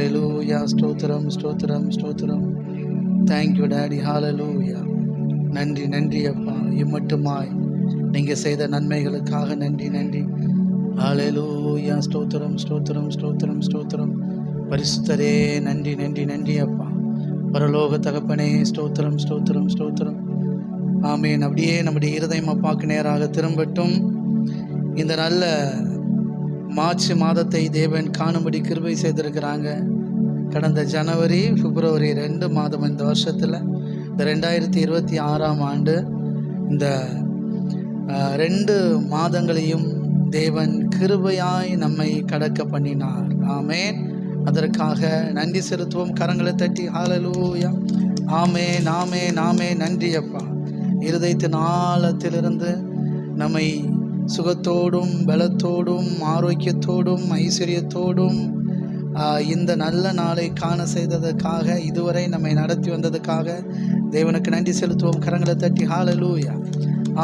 ஹalleluya. ஸ்தோத்திரம் ஸ்தோத்திரம் ஸ்தோத்திரம். Thank you daddy. ஹalleluya. நன்றி நன்றி அப்பா. இம்மட்டுமாய் நீங்கள் செய்த நன்மைகளுக்காக நன்றி நன்றி. ஹalleluya. ஸ்தோத்திரம் ஸ்தோத்திரம் ஸ்தோத்திரம் ஸ்தோத்திரம். பரிசுத்தரே நன்றி நன்றி நன்றி அப்பா. பரலோக தகப்பனே ஸ்தோத்திரம் ஸ்தோத்திரம் ஸ்தோத்திரம். ஆமேன். அப்படியே நம்முடைய இருதயம் அப்பாக்கு நேராக திரும்பட்டும். இந்த நல்ல மார்ச் மாதத்தை தேவன் காணும்படி கிருபை செய்திருக்கிறாங்க. கடந்த ஜனவரி பிப்ரவரி 2 மாதம் இந்த வருஷத்தில் இந்த 2026ஆம் ஆண்டு இந்த 2 மாதங்களையும் தேவன் கிருபையாய் நம்மை கடக்க பண்ணினார். ஆமேன். அதற்காக நன்றி செலுத்துவோம். கரங்களை தட்டி ஹalleluya. ஆமேன் ஆமேன் ஆமேன். நன்றி அப்பா. இருதயத்தின் ஆழத்திலிருந்து நம்மை சுகத்தோடும் பலத்தோடும் ஆரோக்கியத்தோடும் ஐஸ்வர்யத்தோடும் இந்த நல்ல நாளை காண செய்ததற்காக, இதுவரை நம்மை நடத்தி வந்ததுக்காக தேவனுக்கு நன்றி செலுத்துவோம். கரங்களை தட்டி ஹalleluya.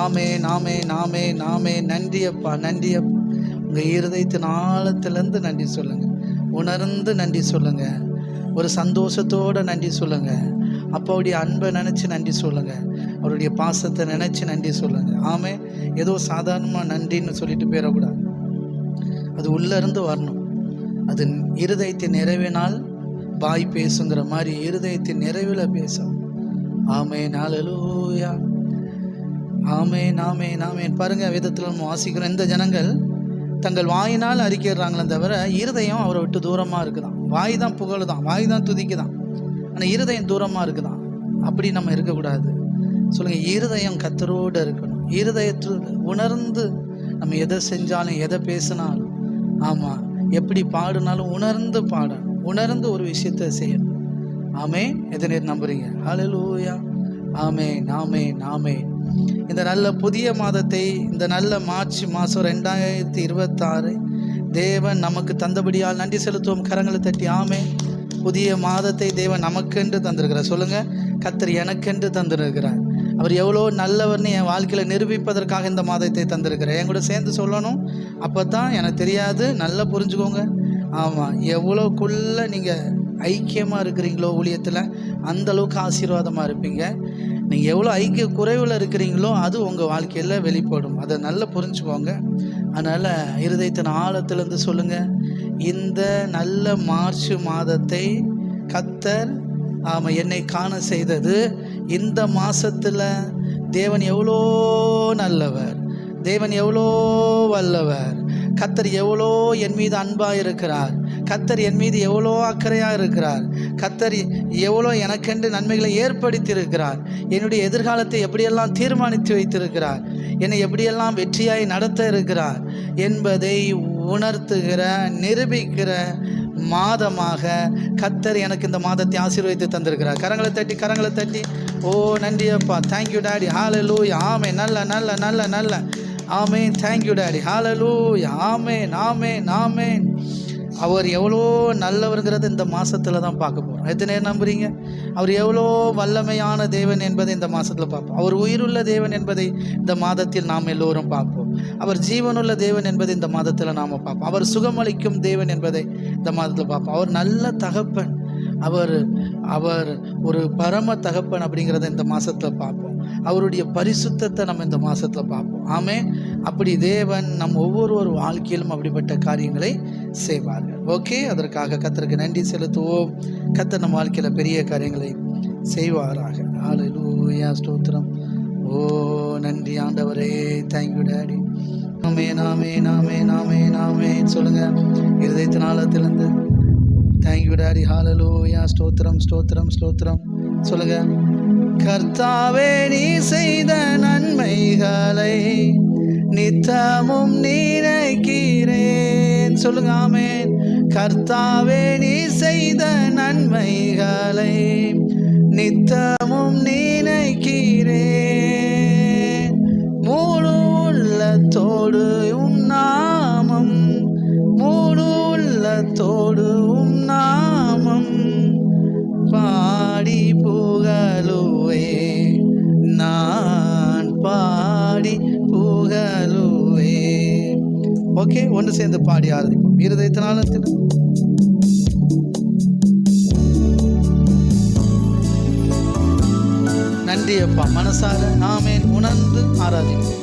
ஆமேன் ஆமேன் ஆமேன் ஆமேன். நன்றி அப்பா நன்றி அப்பா. உங்கள் இருதயத்தின் ஆழத்திலேருந்து நன்றி சொல்லுங்கள். உணர்ந்து நன்றி சொல்லுங்கள். ஒரு சந்தோஷத்தோடு நன்றி சொல்லுங்கள். அப்பாவுடைய அன்பை நினச்சி நன்றி சொல்லுங்கள். அவருடைய பாசத்தை நினச்சி நன்றி சொல்லுங்கள். ஆமே. ஏதோ சாதாரணமாக நன்றின்னு சொல்லிட்டு போயிடக்கூடாது. அது உள்ளேருந்து வரணும். அது இருதயத்தின் நிறைவினால் வாய் பேசுங்கிற மாதிரி இருதயத்தின் நிறைவில் பேசும். ஆமேன் ஹalleluya. ஆமேன் ஆமேன் ஆமேன். பாருங்கள், வேதத்தில் நம்ம வாசிக்கிறோம், இந்த ஜனங்கள் தங்கள் வாயினால் அறிக்கிறாங்களே தவிர இருதயம் அவரை விட்டு தூரமாக இருக்குதான். வாய் தான் புகழுதான், வாய் தான் துதிக்குதான், ஆனால் இருதயம் தூரமாக இருக்குதான். அப்படி நம்ம இருக்கக்கூடாது. சொல்லுங்கள், இருதயம் கர்த்தரோடு இருக்கணும். இருதயத்தில் உணர்ந்து நம்ம எதை செஞ்சாலும் எதை பேசினாலும், ஆமாம், எப்படி பாடினாலும் உணர்ந்து பாடணும். உணர்ந்து ஒரு விஷயத்தை செய்யணும். ஆமேன். எத்தனை நம்புறீங்க? ஹalleluya. ஆமேன் ஆமேன் ஆமேன். இந்த நல்ல புதிய மாதத்தை, இந்த நல்ல மார்ச் மாதம் 2026 தேவன் நமக்கு தந்தபடியால் நன்றி செலுத்துவோம். கரங்களை தட்டி ஆமேன். புதிய மாதத்தை தேவன் நமக்கென்று தந்திருக்கிறார். சொல்லுங்கள், கர்த்தர் எனக்கென்று தந்திருக்கிறார். அவர் எவ்வளோ நல்லவர்னு என் வாழ்க்கையில் நிரூபிப்பதற்காக இந்த மாதத்தை தந்திருக்கிறார். என் கூட சேர்ந்து சொல்லணும். அப்போ தான் எனக்கு தெரியாது, நல்லா புரிஞ்சுக்கோங்க. ஆமாம், எவ்வளோக்குள்ளே நீங்கள் ஐக்கியமாக இருக்கிறீங்களோ ஊழியத்தில், அந்தளவுக்கு ஆசீர்வாதமாக இருப்பீங்க. நீங்கள் எவ்வளோ ஐக்கிய குறைவில் இருக்கிறீங்களோ அது உங்கள் வாழ்க்கையில் வெளிப்படும். அதை நல்லா புரிஞ்சுக்கோங்க. அதனால் இருதயத்தின் ஆழத்திலேருந்து சொல்லுங்கள், இந்த நல்ல மார்ச் மாதத்தை கர்த்தர் என்னை காண செய்தது. இந்த மாதத்தில் தேவன் எவ்வளோ நல்லவர், தேவன் எவ்வளோ வல்லவர், கர்த்தர் எவ்வளோ என் மீது அன்பாக இருக்கிறார், கர்த்தர் என் மீது எவ்வளோ அக்கறையாக இருக்கிறார், கர்த்தர் எவ்வளோ எனக்கென்று நன்மைகளை ஏற்படுத்தி இருக்கிறார், என்னுடைய எதிர்காலத்தை எப்படியெல்லாம் தீர்மானித்து வைத்திருக்கிறார், என்னை எப்படியெல்லாம் வெற்றியாய் நடத்த இருக்கிறார் என்பதை உணர்த்துகிற நிரூபிக்கிற மாதமாக கர்த்தர் எனக்கு இந்த மாதத்தை ஆசீர்வதித்து தந்திருக்கிறார். கரங்களை தட்டி கரங்களை தட்டி ஓ நன்றி அப்பா. Thank you daddy. ஹalleluya. ஆமென். நல்ல நல்ல நல்ல நல்ல ஆமென். Thank you daddy. ஹalleluya. ஆமென் ஆமென் ஆமென். அவர் எவ்வளோ நல்லவருங்கிறது இந்த மாதத்தில் தான் பார்க்க போகிறோம். எத்தனை நேரம் நம்புறீங்க? அவர் எவ்வளோ வல்லமையான தேவன் என்பதை இந்த மாதத்தில் பார்ப்போம். அவர் உயிருள்ள தேவன் என்பதை இந்த மாதத்தில் நாம் எல்லோரும் பார்ப்போம். அவர் ஜீவனுள்ள தேவன் என்பதை இந்த மாதத்தில் நாம் பார்ப்போம். அவர் சுகமளிக்கும் தேவன் என்பதை இந்த மாதத்தில் பார்ப்போம். அவர் நல்ல தகப்பன், அவர் ஒரு பரம தகப்பன் அப்படிங்கிறத இந்த மாதத்தில் பார்ப்போம். அவருடைய பரிசுத்தத்தை நம்ம இந்த மாதத்தில் பார்ப்போம். ஆமென். அப்படி தேவன் நம் ஒவ்வொரு வாழ்க்கையிலும் அப்படிப்பட்ட காரியங்களை செய்வார்கள். ஓகே, அதற்காக கர்த்தருக்கு நன்றி செலுத்துவோம். கர்த்தர் நம்ம வாழ்க்கையில் பெரிய காரியங்களை செய்வாராக. ஹalleluya. ஸ்தோத்திரம். ஓ நன்றி ஆண்டவரே. Thank you daddy. ஆமென் ஆமென் ஆமென் ஆமென் ஆமென். சொல்லுங்கள், இருதயத்தின் ஆழத்திலிருந்து தேங்க்யூ டாடி. ஹalleluya. ஸ்தோத்திரம் ஸ்தோத்திரம் ஸ்தோத்திரம். சொல்லுங்கள், கர்த்தாவே நீ செய்த நன்மைகளை நித்தமும் நினைக்கிறேன். சொல்லுங்க, ஆமென். கர்த்தாவே நீ செய்த நன்மைகளை நித்தமும் நினைக்கிறேன். முழு உள்ளத்தோடு உம் நாமம், முழு உள்ளத்தோடு உம் நாமம் பாடி புகழுவே, நான் பாடி புகழுவே. ஓகே, ஒன்று சேர்ந்து பாடி ஆரம்பிப்போம். இருதயத்தினால நன்றி அப்பா. மனசார ஆமென் உணர்ந்து ஆராதிப்போம்.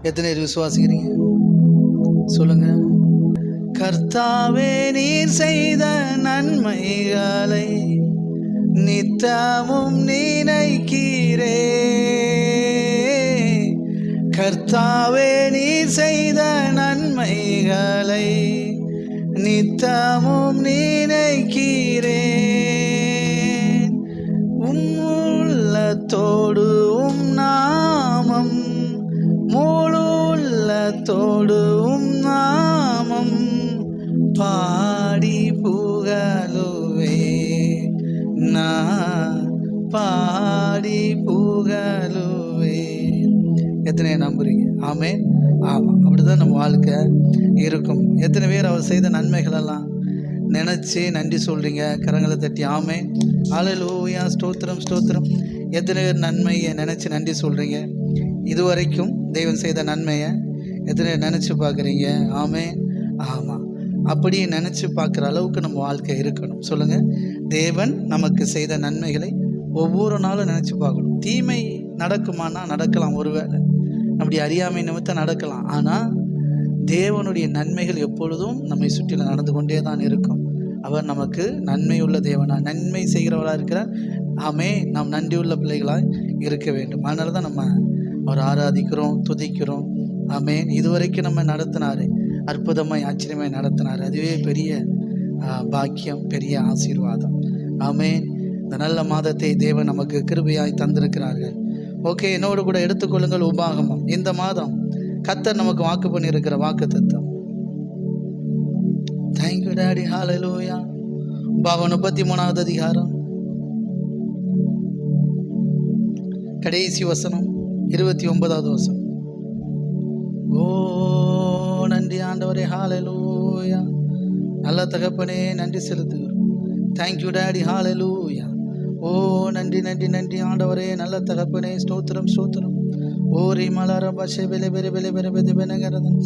எத்தனை பேர் விசுவாசிக்கிறீங்க சொல்லுங்க. கர்த்தாவே நீர் செய்த நன்மைகளை நித்தமும் நினைக்கிறேன். கர்த்தாவே நீர் செய்த நன்மைகளை நித்தமும் நினைக்கிறேன். உள்ளத்தோடு நாமம் முழு உள்ளத்தோடு நாமம் பாடி புகழுவே நான் பாடி புகழுவே. எத்தனை நம்புறீங்க? ஆமென். ஆமாம், அப்படிதான் நம்ம வாழ்க்கை இருக்கும். எத்தனை பேர் அவர் செய்த நன்மைகளெல்லாம் நினச்சி நன்றி சொல்கிறீங்க? கரங்களை தட்டி ஆமென். ஹல்லேலூயா, ஸ்தோத்திரம் ஸ்தோத்திரம். எத்தனை பேர் நன்மையை நினச்சி நன்றி சொல்கிறீங்க? இதுவரைக்கும் தெய்வம் செய்த நன்மையை எத்தனை நினச்சி பார்க்குறீங்க? ஆமென். ஆமாம், அப்படி நினச்சி பார்க்குற அளவுக்கு நம்ம வாழ்க்கை இருக்கணும். சொல்லுங்கள், தேவன் நமக்கு செய்த நன்மைகளை ஒவ்வொரு நாளும் நினச்சி பார்க்கணும். தீமை நடக்குமானா நடக்கலாம், ஒருவேளை நம்முடைய அறியாமை நிமித்தம் நடக்கலாம். ஆனால் தேவனுடைய நன்மைகள் எப்பொழுதும் நம்மை சுற்றில நடந்து கொண்டே தான் இருக்கும். அவர் நமக்கு நன்மையுள்ள தேவனா, நன்மை செய்கிறவராக இருக்கிறார். ஆமே, நாம் நன்றியுள்ள பிள்ளைகளாக இருக்க வேண்டும். அதனால தான் நம்ம அவர் ஆராதிக்கிறோம், துதிக்கிறோம். ஆமேன். இதுவரைக்கும் நம்ம நடத்தினார், அற்புதமாய் ஆச்சரியமாய் நடத்தினார். அதுவே பெரிய பாக்கியம், பெரிய ஆசீர்வாதம். ஆமேன். இந்த நல்ல மாதத்தை தேவன் நமக்கு கிருபையாய் தந்திருக்கிறார்கள். ஓகே, என்னோடு கூட எடுத்துக்கொள்ளுங்கள் உபாகமம். இந்த மாதம் கர்த்தர் நமக்கு வாக்கு பண்ணியிருக்கிற வாக்கு தத்தம். Thank you daddy. ஹல்லேலூயா. உபாகமம் 33வது அதிகாரம் கடைசி வசனம் 29வது வசனம். ஓ நன்றி ஆண்டவரே. ஹல்லேலூயா. நல்ல தகப்பனே, நன்றி செலுத்துகிறோம். Thank you daddy. ஹல்லேலூயா. ஓ நன்றி நன்றி நன்றி ஆண்டவரே, நல்ல தகப்பனே. ஸ்தோத்திரம் ஸ்தோத்திரம். ஓ ரிமலர பஷே பெலே பெலே பெலே பெலே பெலே பெனகரதன்.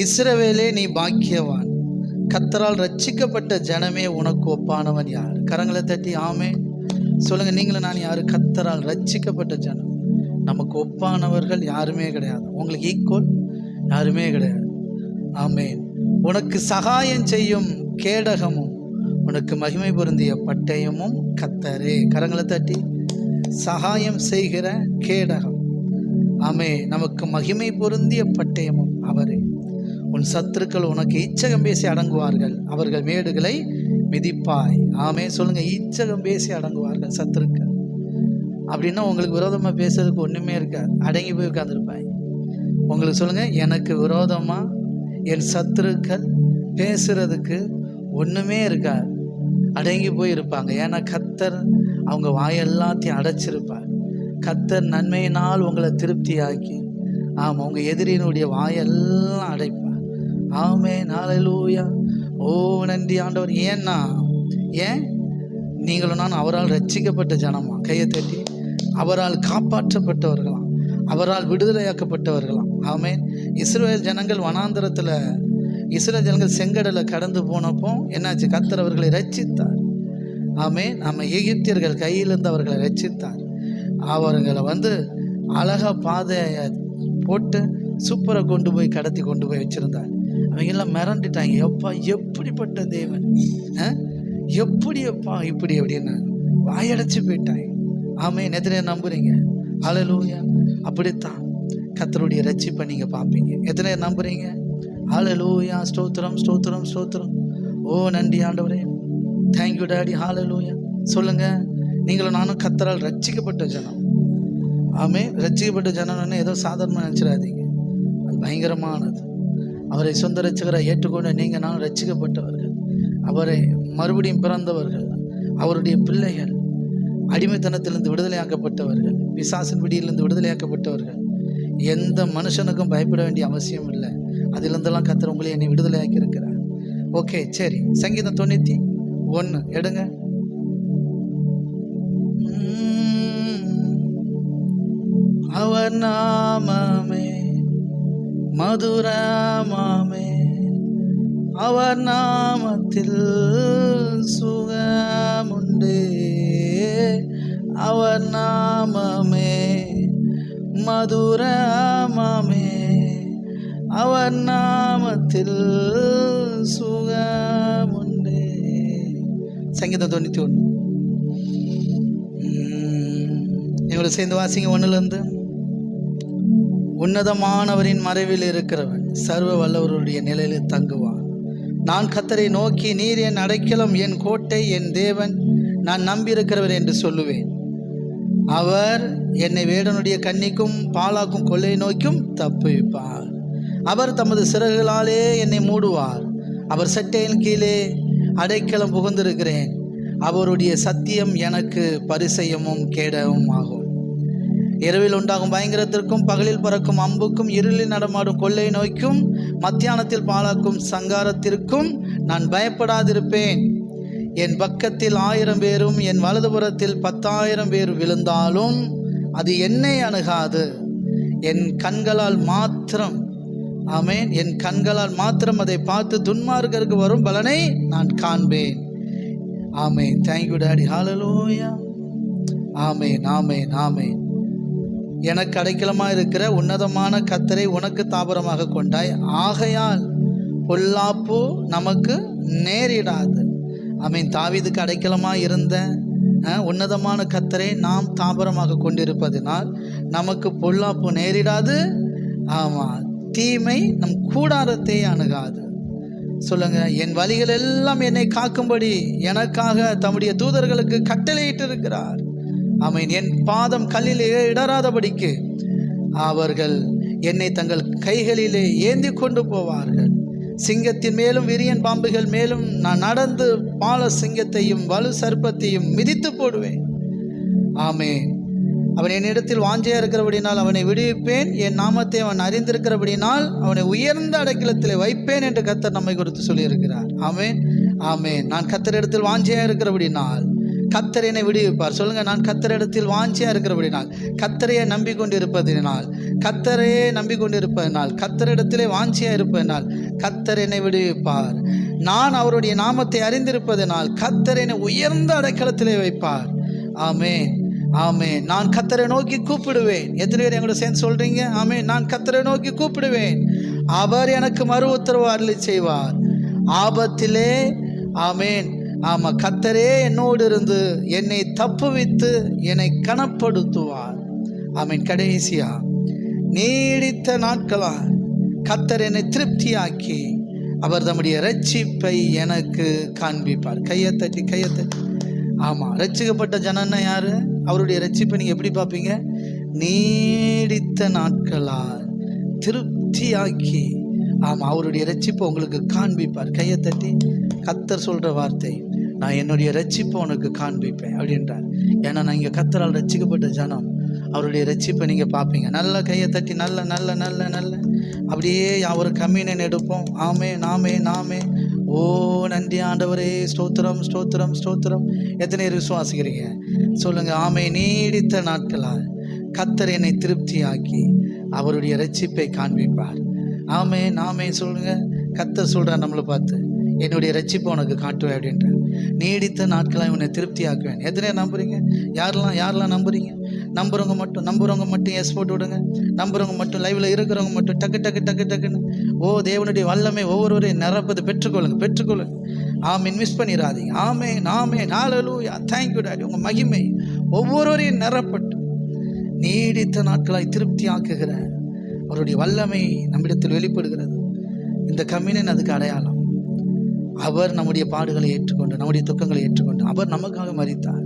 இஸ்ரவேலே, நீ பாக்கியவான். கர்த்தரால் ரட்சிக்கப்பட்ட ஜனமே உனக்கு ஒப்பானவன் யார்? கரங்களை தட்டி ஆமென் சொல்லுங்க. நீங்களும் நான் யாரு? கர்த்தரால் ரட்சிக்கப்பட்ட ஜனம். நமக்கு ஒப்பானவர்கள் யாருமே கிடையாது. உங்களுக்கு ஈக்குவல் யாருமே கிடையாது. ஆமென். உனக்கு சகாயம் செய்யும் கேடகமும் உனக்கு மகிமை பொருந்திய பட்டயமும் கர்த்தரே. கரங்களை தட்டி. சகாயம் செய்கிற கேடகம். ஆமே, நமக்கு மகிமை பொருந்திய பட்டயமும் அவரே. உன் சத்துருக்கள் உனக்கு இச்சகம் பேசி அடங்குவார்கள், அவர்கள் மேடுகளை மிதிப்பாய். ஆமே சொல்லுங்க, இச்சகம் பேசி அடங்குவார்கள் சத்துருக்கள். அப்படின்னா உங்களுக்கு விரோதமாக பேசுறதுக்கு ஒன்றுமே இருக்காது, அடங்கி போய் உட்காந்துருப்பாய். உங்களுக்கு சொல்லுங்க, எனக்கு விரோதமாக என் சத்துருக்கள் பேசுறதுக்கு ஒன்றுமே இருக்காது, அடங்கி போய் இருப்பாங்க. ஏன்னா கர்த்தர் அவங்க வாயெல்லாத்தையும் அடைச்சிருப்பார். கர்த்தர் நன்மையினால் உங்களை திருப்தியாக்கி, ஆமாம், உங்கள் எதிரியினுடைய வாயெல்லாம் அடைப்பார். ஆமென். ஹல்லேலூயா. ஓ நன்றி ஆண்டவர். ஏன் நீங்களும் நான் அவரால் ரட்சிக்கப்பட்ட ஜனமா? கையை தட்டி. அவரால் காப்பாற்றப்பட்டவர்களாம், அவரால் விடுதலையாக்கப்பட்டவர்களாம். ஆமென். இஸ்ரவேல் ஜனங்கள் வனாந்தரத்தில், இஸ்ரவேல் ஜனங்கள் செங்கடலை கடந்து போனப்போ என்னாச்சு? கர்த்தர் அவர்களை ரட்சித்தார். ஆமென். நம்ம எகிப்தியர்கள் கையிலிருந்து அவர்களை ரட்சித்தார். அவர்களை அழகாக பாதையை போட்டு சூப்பரை கொண்டு போய் கடத்தி கொண்டு போய் வச்சுருந்தார். அவங்கெல்லாம் மிரண்டுட்டாங்க. எப்பா எப்படிப்பட்ட தேவன், எப்படியப்பா இப்படி அப்படின்னு வாயடைச்சு போயிட்டாங்க. ஆமென். எத்தனை நம்புறீங்க? ஹல்லேலூயா. அப்படித்தான் கர்த்தருடைய ரட்சிப்பை நீங்கள் பார்ப்பீங்க. எத்தனை நம்புறீங்க? ஹல்லேலூயா. ஸ்தோத்திரம் ஸ்தோத்திரம் ஸ்தோத்திரம். ஓ நன்றி ஆண்டவரே. Thank you daddy. ஹல்லேலூயா. சொல்லுங்க, நீங்களும் நானும் கர்த்தரால் ரட்சிக்கப்பட்ட ஜனம். ஆமென். ரட்சிக்கப்பட்ட ஜனம்னு ஏதோ சாதாரணமாக நினச்சிடாதீங்க, அது பயங்கரமானது. அவரை சொந்த ரட்சகரை ஏற்றுக்கொண்டு நீங்கள் நானும் ரட்சிக்கப்பட்டவர்கள், அவரை மறுபடியும் பிறந்தவர்கள், அவருடைய பிள்ளைகள், அடிமைத்தனத்திலிருந்து விடுதலையாக்கப்பட்டவர்கள், பிசாசின் பிடியிலிருந்து விடுதலையாக்கப்பட்டவர்கள். எந்த மனுஷனுக்கும் பயப்பட வேண்டிய அவசியம் இல்லை. அதிலிருந்தெல்லாம் கர்த்தர் உங்களை என்னை விடுதலையாக்கி இருக்கிறார். ஓகே, சரி. சங்கீதம் 91 எடுங்க. அவர் நாமமே மதுரமாமே, அவர் நாமத்தில் சுகமுண்டே. அவர் நாமமே மதுரமாமே, அவர் நாமத்தில் சுகமுண்டே. சங்கீதம் 91 எங்களோட சேர்ந்து வாசிங்க. 1லேருந்து உன்னதமானவரின் மறைவில் இருக்கிறவன் சர்வ வல்லவருடைய நிலையில் தங்குவான். நான் கர்த்தரை நோக்கி, நீர் என் அடைக்கலம், என் கோட்டை, என் தேவன், நான் நம்பியிருக்கிறவர் என்று சொல்லுவேன். அவர் என்னை வேடனுடைய கண்ணிக்கும் பாலாக்கும் கொள்ளை நோய்க்கும் தப்புவிப்பார். அவர் தமது சிறகுகளாலே என்னை மூடுவார். அவர் சட்டையின் கீழே அடைக்கலம் புகுந்திருக்கிறேன். அவருடைய சத்தியம் எனக்கு பரிசயமும் கேடவும் ஆகும். இரவில் உண்டாகும் பயங்கரத்திற்கும் பகலில் பறக்கும் அம்புக்கும் இருளில் நடமாடும் கொள்ளை நோய்க்கும் மத்தியானத்தில் பாழாக்கும் சங்காரத்திற்கும் நான் பயப்படாதிருப்பேன். என் பக்கத்தில் 1000 பேரும் என் வலதுபுறத்தில் 10,000 பேர் விழுந்தாலும் அது என்னை அணுகாது. என் கண்களால் மாத்திரம், ஆமேன், என் கண்களால் மாத்திரம் அதை பார்த்து துன்மார்க்கருக்கு வரும் பலனை நான் காண்பேன். ஆமேன். Thank you daddy. ஹல்லேலூயா. ஆமேன், ஆமேன், ஆமேன். எனக்கு அடைக்கலமாக இருக்கிற உன்னதமான கர்த்தரை உனக்கு தாபரமாக கொண்டாய், ஆகையால் பொல்லாப்பு நமக்கு நேரிடாது. ஆமேன். தாவீதுக்கு அடைக்கலமாக இருந்த உன்னதமான கர்த்தரை நாம் தாபரமாக கொண்டிருப்பதினால் நமக்கு பொல்லாப்பு நேரிடாது. ஆமாம், தீமை நம் கூடாரத்தை அணுகாது. சொல்லுங்க, என் வழிகள் எல்லாம் என்னை காக்கும்படி எனக்காக தம்முடைய தூதர்களுக்கு கட்டளையிட்டு இருக்கிறார். ஆமேன். என் பாதம் கல்லிலே இடராதபடிக்கு அவர்கள் என்னை தங்கள் கைகளிலே ஏந்தி கொண்டு போவார்கள். சிங்கத்தின் மேலும் விரியன் பாம்புகள் மேலும் நான் நடந்து பால சிங்கத்தையும் வலு சர்ப்பத்தையும் மிதித்து போடுவேன். ஆமேன். அவன் என்னிடத்தில் வாஞ்சையாக இருக்கிறபடினால் அவனை விடுவிப்பேன். என் நாமத்தை அவன் அறிந்திருக்கிறபடினால் அவனை உயர்ந்த அடைக்கலத்தில் வைப்பேன் என்று கர்த்தர் நம்மை குறித்து சொல்லியிருக்கிறார். ஆமேன், ஆமேன். நான் கர்த்தரிடத்தில் வாஞ்சையாக இருக்கிறபடினால் கர்த்தர் என்னை விடுவிப்பார். சொல்லுங்க, நான் கர்த்தரிடத்தில் வாஞ்சையாக இருக்கிறபடினால், கர்த்தரையே நம்பிக்கொண்டிருப்பதினால், கர்த்தரையே நம்பிக்கொண்டிருப்பதனால், கர்த்தரிடத்திலே வாஞ்சையாக இருப்பதனால் கர்த்தர் என்னை விடுவிப்பார். நான் அவருடைய நாமத்தை அறிந்திருப்பதனால் கர்த்தர் என்னை உயர்ந்த அடைக்கலத்திலே வைப்பார். ஆமேன், ஆமேன். நான் கர்த்தரை நோக்கி கூப்பிடுவேன். எத்தனை பேர் எங்களோட சேர்ந்து சொல்றீங்க? ஆமேன். நான் கர்த்தரை நோக்கி கூப்பிடுவேன், அவர் எனக்கு மறு உத்தரவு அருளி செய்வார். ஆபத்திலே, ஆமேன், ஆமா, கர்த்தரே என்னோடு இருந்து என்னை தப்புவித்து என்னை கனப்படுத்துவார். ஆமேன். கடைசியா, நீடித்த நாட்களால் கர்த்தர் என்னை திருப்தியாக்கி அவர் தம்முடைய இரட்சிப்பை எனக்கு காண்பிப்பார். கையை தட்டி, கையை தட்டி. ஆமாம், ரட்சிக்கப்பட்ட ஜனன்னா யாரு? அவருடைய ரட்சிப்பை நீங்கள் எப்படி பார்ப்பீங்க? நீடித்த நாட்களால் திருப்தியாக்கி, ஆமாம், அவருடைய ரட்சிப்பை உங்களுக்கு காண்பிப்பார். கையை தட்டி. கர்த்தர் சொல்கிற வார்த்தை, நான் என்னுடைய ரட்சிப்பை உனக்கு காண்பிப்பேன் அப்படின்றார். ஏன்னா நான் இங்கே கர்த்தரால் ரட்சிக்கப்பட்ட ஜனம், அவருடைய ரட்சிப்பை நீங்கள் பார்ப்பீங்க. நல்ல கையை தட்டி, நல்ல நல்ல நல்ல நல்ல அப்படியே ஒரு கம்யூனியன் எடுப்போம். ஆமே, நாமே, நாமே. ஓ நன்றி ஆண்டவரே, ஸ்தோத்திரம், ஸ்தோத்திரம், ஸ்தோத்திரம். எத்தனை பேர் விசுவாசிக்கிறீங்க? சொல்லுங்க, ஆமே. நீடித்த நாட்களால் கர்த்தர் என்னை திருப்தியாக்கி அவருடைய இரட்சிப்பை காண்பிப்பார். ஆமே, நாமே. சொல்லுங்க, கர்த்தர் சொல்கிறார் நம்மளை பார்த்து, என்னுடைய இரட்சிப்பை உனக்கு காட்டுவேன் அப்படின்ட்டு. நீடித்த நாட்களாக உன்னை திருப்தி ஆக்குவேன். எத்தனை நம்புறீங்க? யாரெல்லாம் நம்புறீங்க? நம்புறவங்க மட்டும் எஸ் போட்டு விடுங்க. நம்புறவங்க மட்டும், லைவ்ல இருக்கிறவங்க மட்டும் டக்கு டக்கு டக்கு டக்குன்னு. ஓ, தேவனுடைய வல்லமை ஒவ்வொருவரையும் நிரப்பது பெற்றுக்கொள்ளுங்க. ஆமீன். மிஸ் பண்ணிடாதீங்க. ஆமேன், ஆமேன். ஹல்லேலூயா. Thank you daddy. உங்கள் மகிமை ஒவ்வொருவரையும் நிரப்பட்டு நீடித்த நாட்களாய் திருப்தி ஆக்குகிற அவருடைய வல்லமை நம்மிடத்தில் வெளிப்படுகிறது. இந்த கம்யூனியன் அதுக்கு அடையாளம். அவர் நம்முடைய பாடுகளை ஏற்றுக்கொண்டு, நம்முடைய துக்கங்களை ஏற்றுக்கொண்டு அவர் நமக்காக மரித்தார்.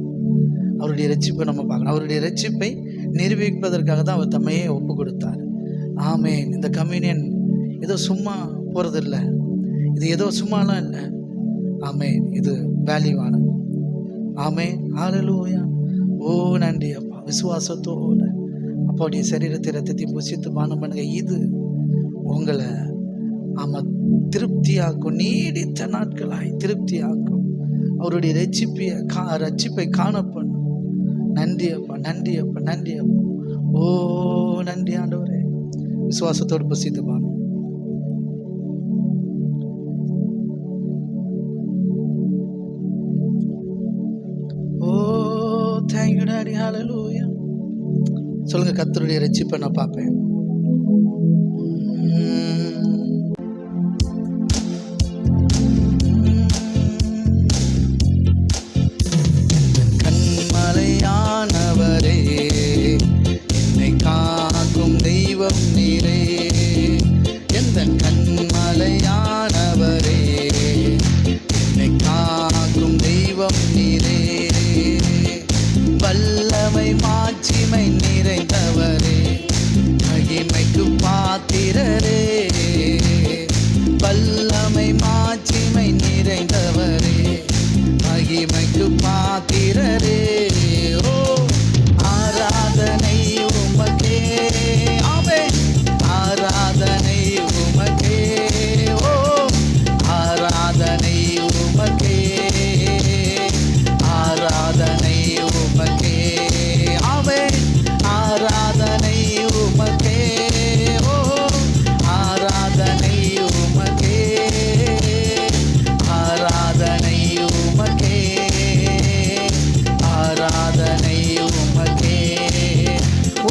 அவருடைய இரட்சிப்பை நம்ம பார்க்கணும். அவருடைய இரட்சிப்பை நிரூபிப்பதற்காக தான் அவர் தம்மையே ஒப்பு கொடுத்தார். ஆமேன். இந்த கம்யூனியன் ஏதோ சும்மா போகிறதில்லை, இது ஏதோ சும்மாலாம் இல்லை. ஆமேன். இது வேல்யூவானது. ஆமேன். ஹல்லேலூயா. ஓ நன்றி அப்பா. விசுவாசத்தோடு அப்பாவுடைய சரீரத்தை ரத்தத்தையும் புசித்து பானம் பண்ணுங்க. இது உங்களை ஆமாம் திருப்தியாக்கும். நீடித்த நாட்களாய் திருப்தியாக்கும். அவருடைய ரட்சிப்பை காணப்பண்ணும். நன்றி அப்பா, நன்றி அப்பா, நன்றி அப்பா. ஓ நன்றி ஆண்டவரே. விசுவாசத்தோடு புசித்து பானம். ஓ தேங்க்யூ டாடி. ஹல்லேலூயா. சொல்லுங்க, கர்த்தருடைய ரட்சிப்பை நான் பார்ப்பேன். கண்மலையானவரே, என்னை காக்கும் தெய்வம் நீ. பாத்திரரே. ஓ ஆராதனை உமக்கே. ஆமென். ஆராதனை உமக்கே. ஓ ஆராதனை உமக்கே. ஆராதனை உமக்கே. ஆமென். ஆராதனை உமக்கே. ஓ ஆராதனை உமக்கே. ஆராதனை உமக்கே. ஆராதனை உமக்கே.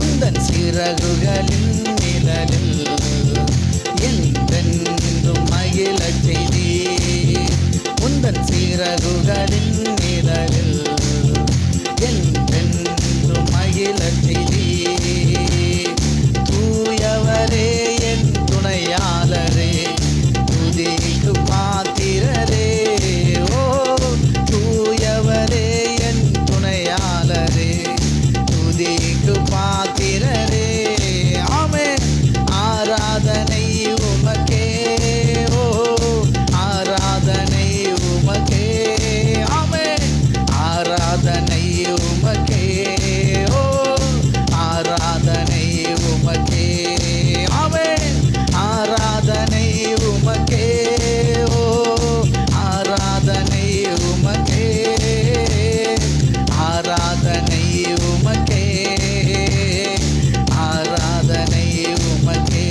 உந்தன் சிறகுகளின் நிழலில் என்றென்றும் மகிழச் செய்தீர். உந்தன் சிறகுகளின் நிழலில் என்றென்றும் மகிழச் செய்தீர். தூயவரே என் துணையாளரே, துதிக்கு பாத்திரரே. ஓ தூயவரே என் துணையாளரே, துதிக்கு பாத்திரரே. ஆமென். ஆராதனை உமக்கே. ஓ ஆராதனை உமக்கே. ஆமென். ஆராதனை உமக்கே. ஓ ஆராதனை உமக்கே. ஆமென். ஆராதனை உமக்கே. ஓ ஆராதனை உமக்கே. ஆராதனை உமக்கே. ஆராதனை உமக்கே.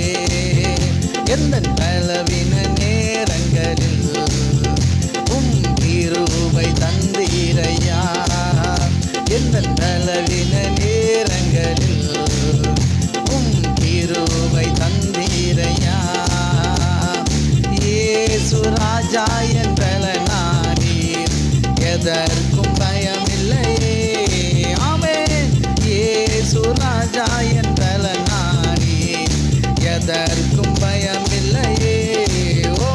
எந்தன் பலவீன நேரங்களில் உம் கிருபை தந்தீரையா. எந்தன் பலவீன நேரங்களில் உம் கிருபை தந்தீரையா. இயேசு ராஜா என் பலனானீர், எதற்கும் பயமில்லையே. ஆமென். இயேசு ராஜா என் பலனானீர், எதற்கும் பயமில்லையே. ஓ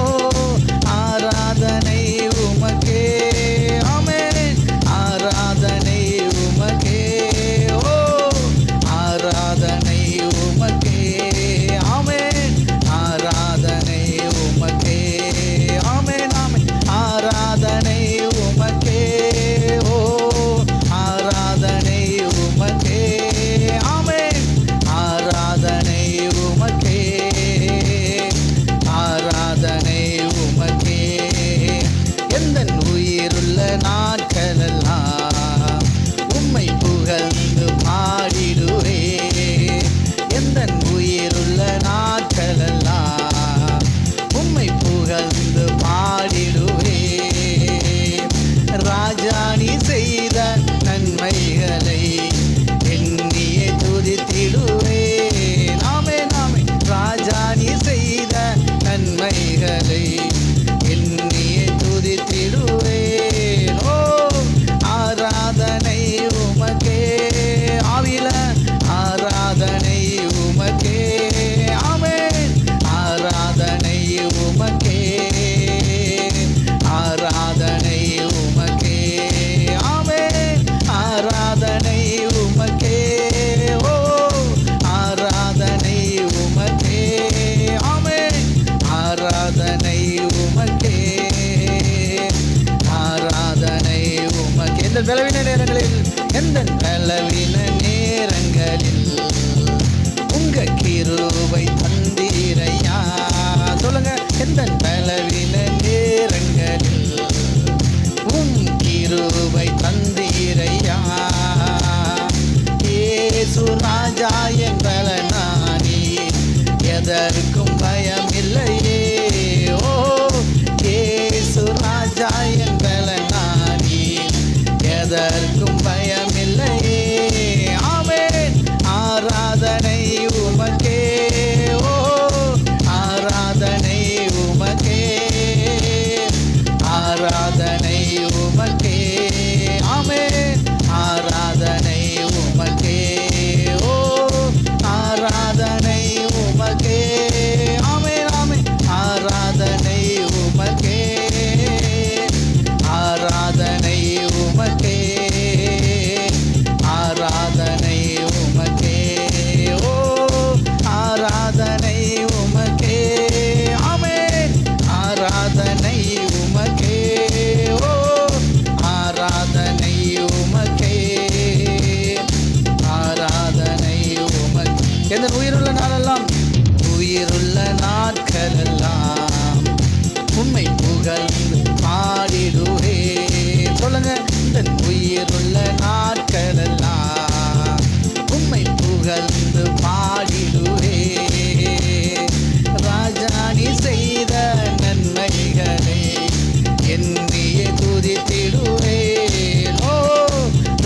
ஆராதனை உமக்கே. ஆமென். ஆராதனை உமக்கே. ஓ ஆராதனை உமக்கே. ஆமென். ஆராதனை உமக்கே. ஆமென். ஆமென். ஆராதனை உமக்கே. ஓ ஆராதனை உமக்கே. ஆமென். ஆராதனை உமக்கே. ஆராதனை உமக்கே. எந்தன் உயிருள்ள நாட்களெல்லாம் உம்மை புகழ்ந்து பாடிடுவே. எந்தன் உயிருள்ள நாட்களெல்லாம் உம்மை புகழ்ந்து பாடிடுவே. ராஜாணி செய்த நன்மைகளை எண்ணியே துதித்திடுவே. நாமே நாமே ராஜாணி செய்த நன்மைகளை எண்ணியே துதித்திடுவே. ஓ ஆராதனை உமக்கே. ஆவில ஆராதனை உமக்கே. ஆமென். ஆராதனை உமக்கே. ஆராதனை உமக்கே. ஆமென். ஆராதனை உமக்கே. ஓ ஆராதனை உமக்கே. ஆமென். ஆராதனை உமக்கே. ஆராதனை உமக்கே. எந்த பலவீன நேரங்களில், எந்த பலவீன நேரங்களில் உங்க கிருபை தந்தீரையா. சொல்லுங்க. எந்த பலவீன நேரங்களில் உம் கிருபை தந்தீரையா. இயேசு ராஜா என் பலனானீர், எதற்கும் பயமில்லையே. ஓ இயேசு ராஜா என் பலனானீர், எதற்கும் பயமில்லையே. ஆமென். ஆராதனை உமக்கே. ஓ ஆராதனை உமக்கே. ஆராதனை உமக்கே. ஆமென். ஆராதனை உமக்கே. ஓ ஆராதனை உமக்கே. ஆமென். ஆமென். ஆராதனை உமக்கே. ஆராதனை உமக்கே. உயிருள்ள நாட்களெல்லாம் உம்மை புகழ்ந்து பாடிடுவே. ராஜா நீ செய்த நன்மைகளை எண்ணியே துதித்திடுவே. ஓ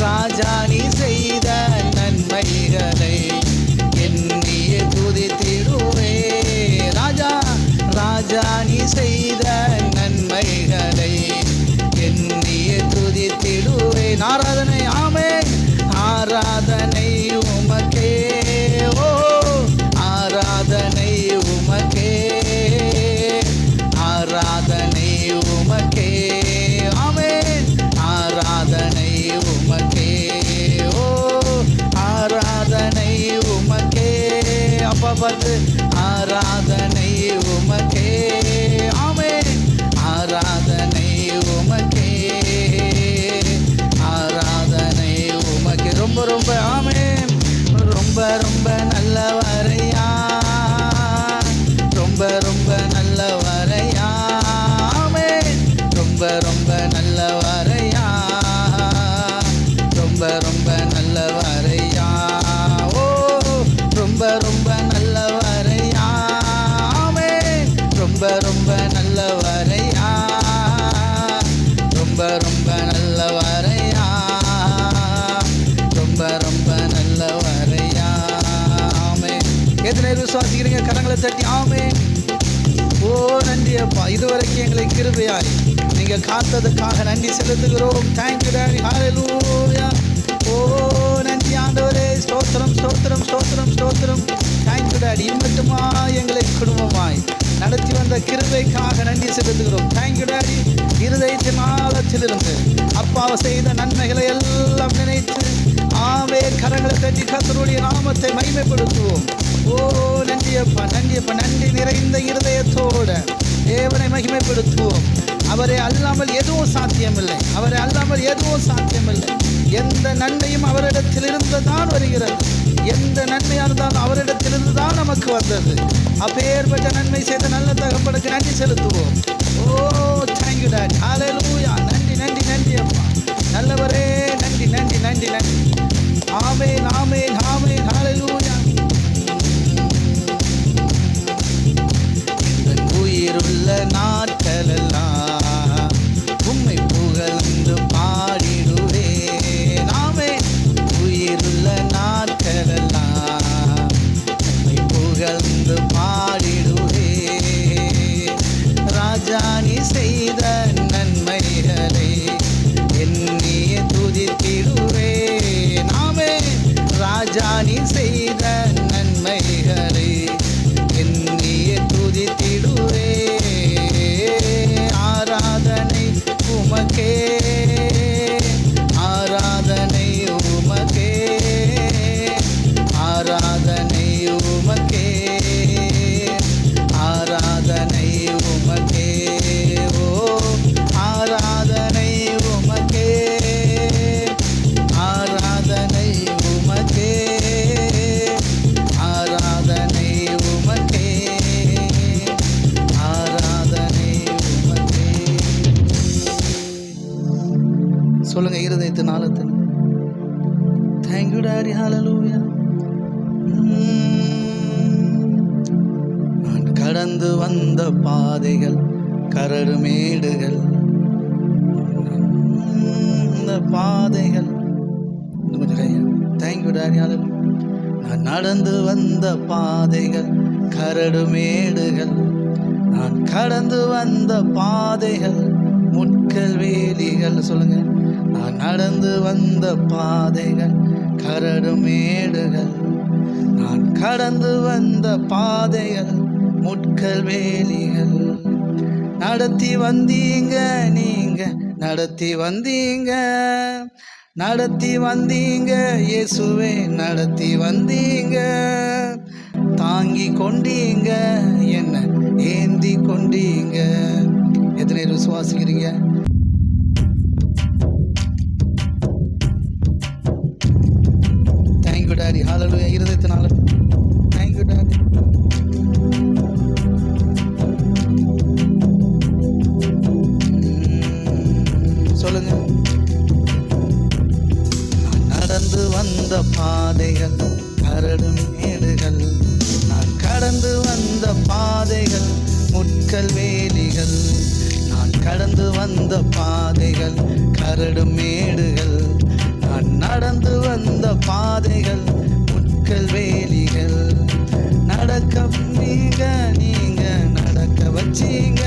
ராஜா நீ செய்த நன்மைகளை எண்ணியே துதித்திடுவே. ராஜா ராஜா நீ செய்த நன்மைகளை எண்ணியே துதித்திடுவேன். ஆராதனை ஆமென். ஆராதனை உமக்கே, ஓ ஆராதனை உமக்கே, ஆராதனை உமக்கே, ஆமென். ஆராதனை உமக்கே, ஓ ஆராதனை உமக்கே. அப்பா பார்த்து ஆராதனை உமக்கே, ஆமென். ஆராதனை உமக்கே, ஆராதனை உமக்கே. ரொம்ப ரொம்ப ஆமென். ரொம்ப ரொம்ப நல்லவரையா, ரொம்ப ரொம்ப நல்லவரையா, ஆமென். ரொம்ப ரொம்ப நல்லவரையா, ரொம்ப ரொம்ப நல்லவரையா, ஓ ரொம்ப ரொம்ப நல்லவரையா, ஆமென். ரொம்ப ரொம்ப நல்லவரையா, ரொம்ப ரொம்ப நல்லவரையா, ரொம்ப ரொம்ப நல்லவரையா, ஆமென். எத்தனை பேர் விசுவாசிக்கிறீங்க? கரங்களை தட்டி ஆமென். ஓ நன்றி அப்பா, இதுவரைக்கும் எங்களை கிருபையாய் நீங்க காத்ததுக்காக நன்றி செலுத்துகிறோம். Thank you daddy. ஹல்லேலூயா. ஓ நன்றி ஆண்டவரே. ஸ்தோத்திரம் ஸ்தோத்திரம் ஸ்தோத்திரம் ஸ்தோத்திரம். Thank you daddy. மட்டுமா எங்களை குடும்பமாய் நடத்தி வந்த கிருபைக்காக நன்றி செலுத்துகிறோம். Thank you daddy. இருதயத்தின் ஆழத்திலிருந்து அப்பாவை செய்த நன்மைகளை எல்லாம் நினைத்து ஆமே கரங்களை தட்டி கர்த்தருடைய நாமத்தை மகிமைப்படுத்துவோம். ஓ நன்றி அப்பா, நன்றி அப்பா. நன்றி நிறைந்த இருதயத்தோட தேவனை மகிமைப்படுத்துவோம். அவரை அல்லாமல் எதுவும் சாத்தியமில்லை, அவரை அல்லாமல் எதுவும் சாத்தியமில்லை. எந்த நன்மையும் அவரிடத்திலிருந்து தான் வருகிறது. எந்த நன்மையாக இருந்தாலும் அவரிடத்திலிருந்து தான் நமக்கு வந்தது. அப்பேற்பட்ட நன்மை செய்த நல்ல தகப்பனுக்கு நன்றி செலுத்துவோம். ஓ தேங்க்யூ டாடி. ஹல்லேலூயா. நன்றி நன்றி நன்றி அப்பா, நல்லவரே. நன்றி நன்றி நன்றி நன்றி. ஆமென் ஆமென் ஆமென். ஹல்லேலூயா. உயிருள்ள நாட்களெல்லாம் உம்மை புகழ்ந்து பாடிடுவேன். ஆமென். உயிருள்ள நாட்களெல்லாம் உம்மை புகழ்ந்து பாடிடுவேன். ராஜா நீ செய்த நன்மைகளை எண்ணியே துதித்திடுவேன். ஆமென். ராஜா நீ செய்த நன்மைகளை எண்ணியே துதித்திடுவே. ஆராதனை உமக்கே, ஆராதனை உமக்கே, ஆராதனை உமக்கே, ஆராதனை உமக்கே, ஓ ஆராதனை உமக்கே, ஆராதனை உமக்கே, ஆராதனை உமக்கே, ஆராதனை உமக்கே. சொல்லுங்க இருதயத்தின் ஆழத்தில். Thank you daddy. ஹல்லேலூயா. நான் கடந்து வந்த பாதைகள் கரடு மேடுகள், இந்த பாதைகள். Thank you daddy. ஹல்லேலூயா. நான் நடந்து வந்த பாதைகள் கரடு மேடுகள், நான் கடந்து வந்த பாதைகள் முட்கள் வேலிகள். சொல்லுங்க. நான் நடந்து வந்த பாதைகள் கரடு மேடுகள், நான் கடந்து வந்த பாதைகள் முட்கள் வேலிகள். நடத்தி வந்தீங்க நீங்க, நடத்தி வந்தீங்க, நடத்தி வந்தீங்க இயேசுவே, நடத்தி வந்தீங்க. தாங்கி கொண்டீங்க, என்ன ஏந்தி கொண்டீங்க. எத்தனை விசுவாசிக்கிறீங்க? Thank you daddy. ஹல்லேலூயா. இருதயத்தினால தேங்க்யூ டாடி. சொல்லுங்க. வந்த பாதைகள் கரடு மேடுகள், நான் கடந்து வந்த பாதைகள் முட்கள் வேலிகள், நான் கடந்து வந்த பாதைகள் கரடு மேடுகள், நான் நடந்து வந்த பாதைகள் முட்கள் வேலிகள். நடக்க நீங்க நீங்க நடக்க வச்சீங்க,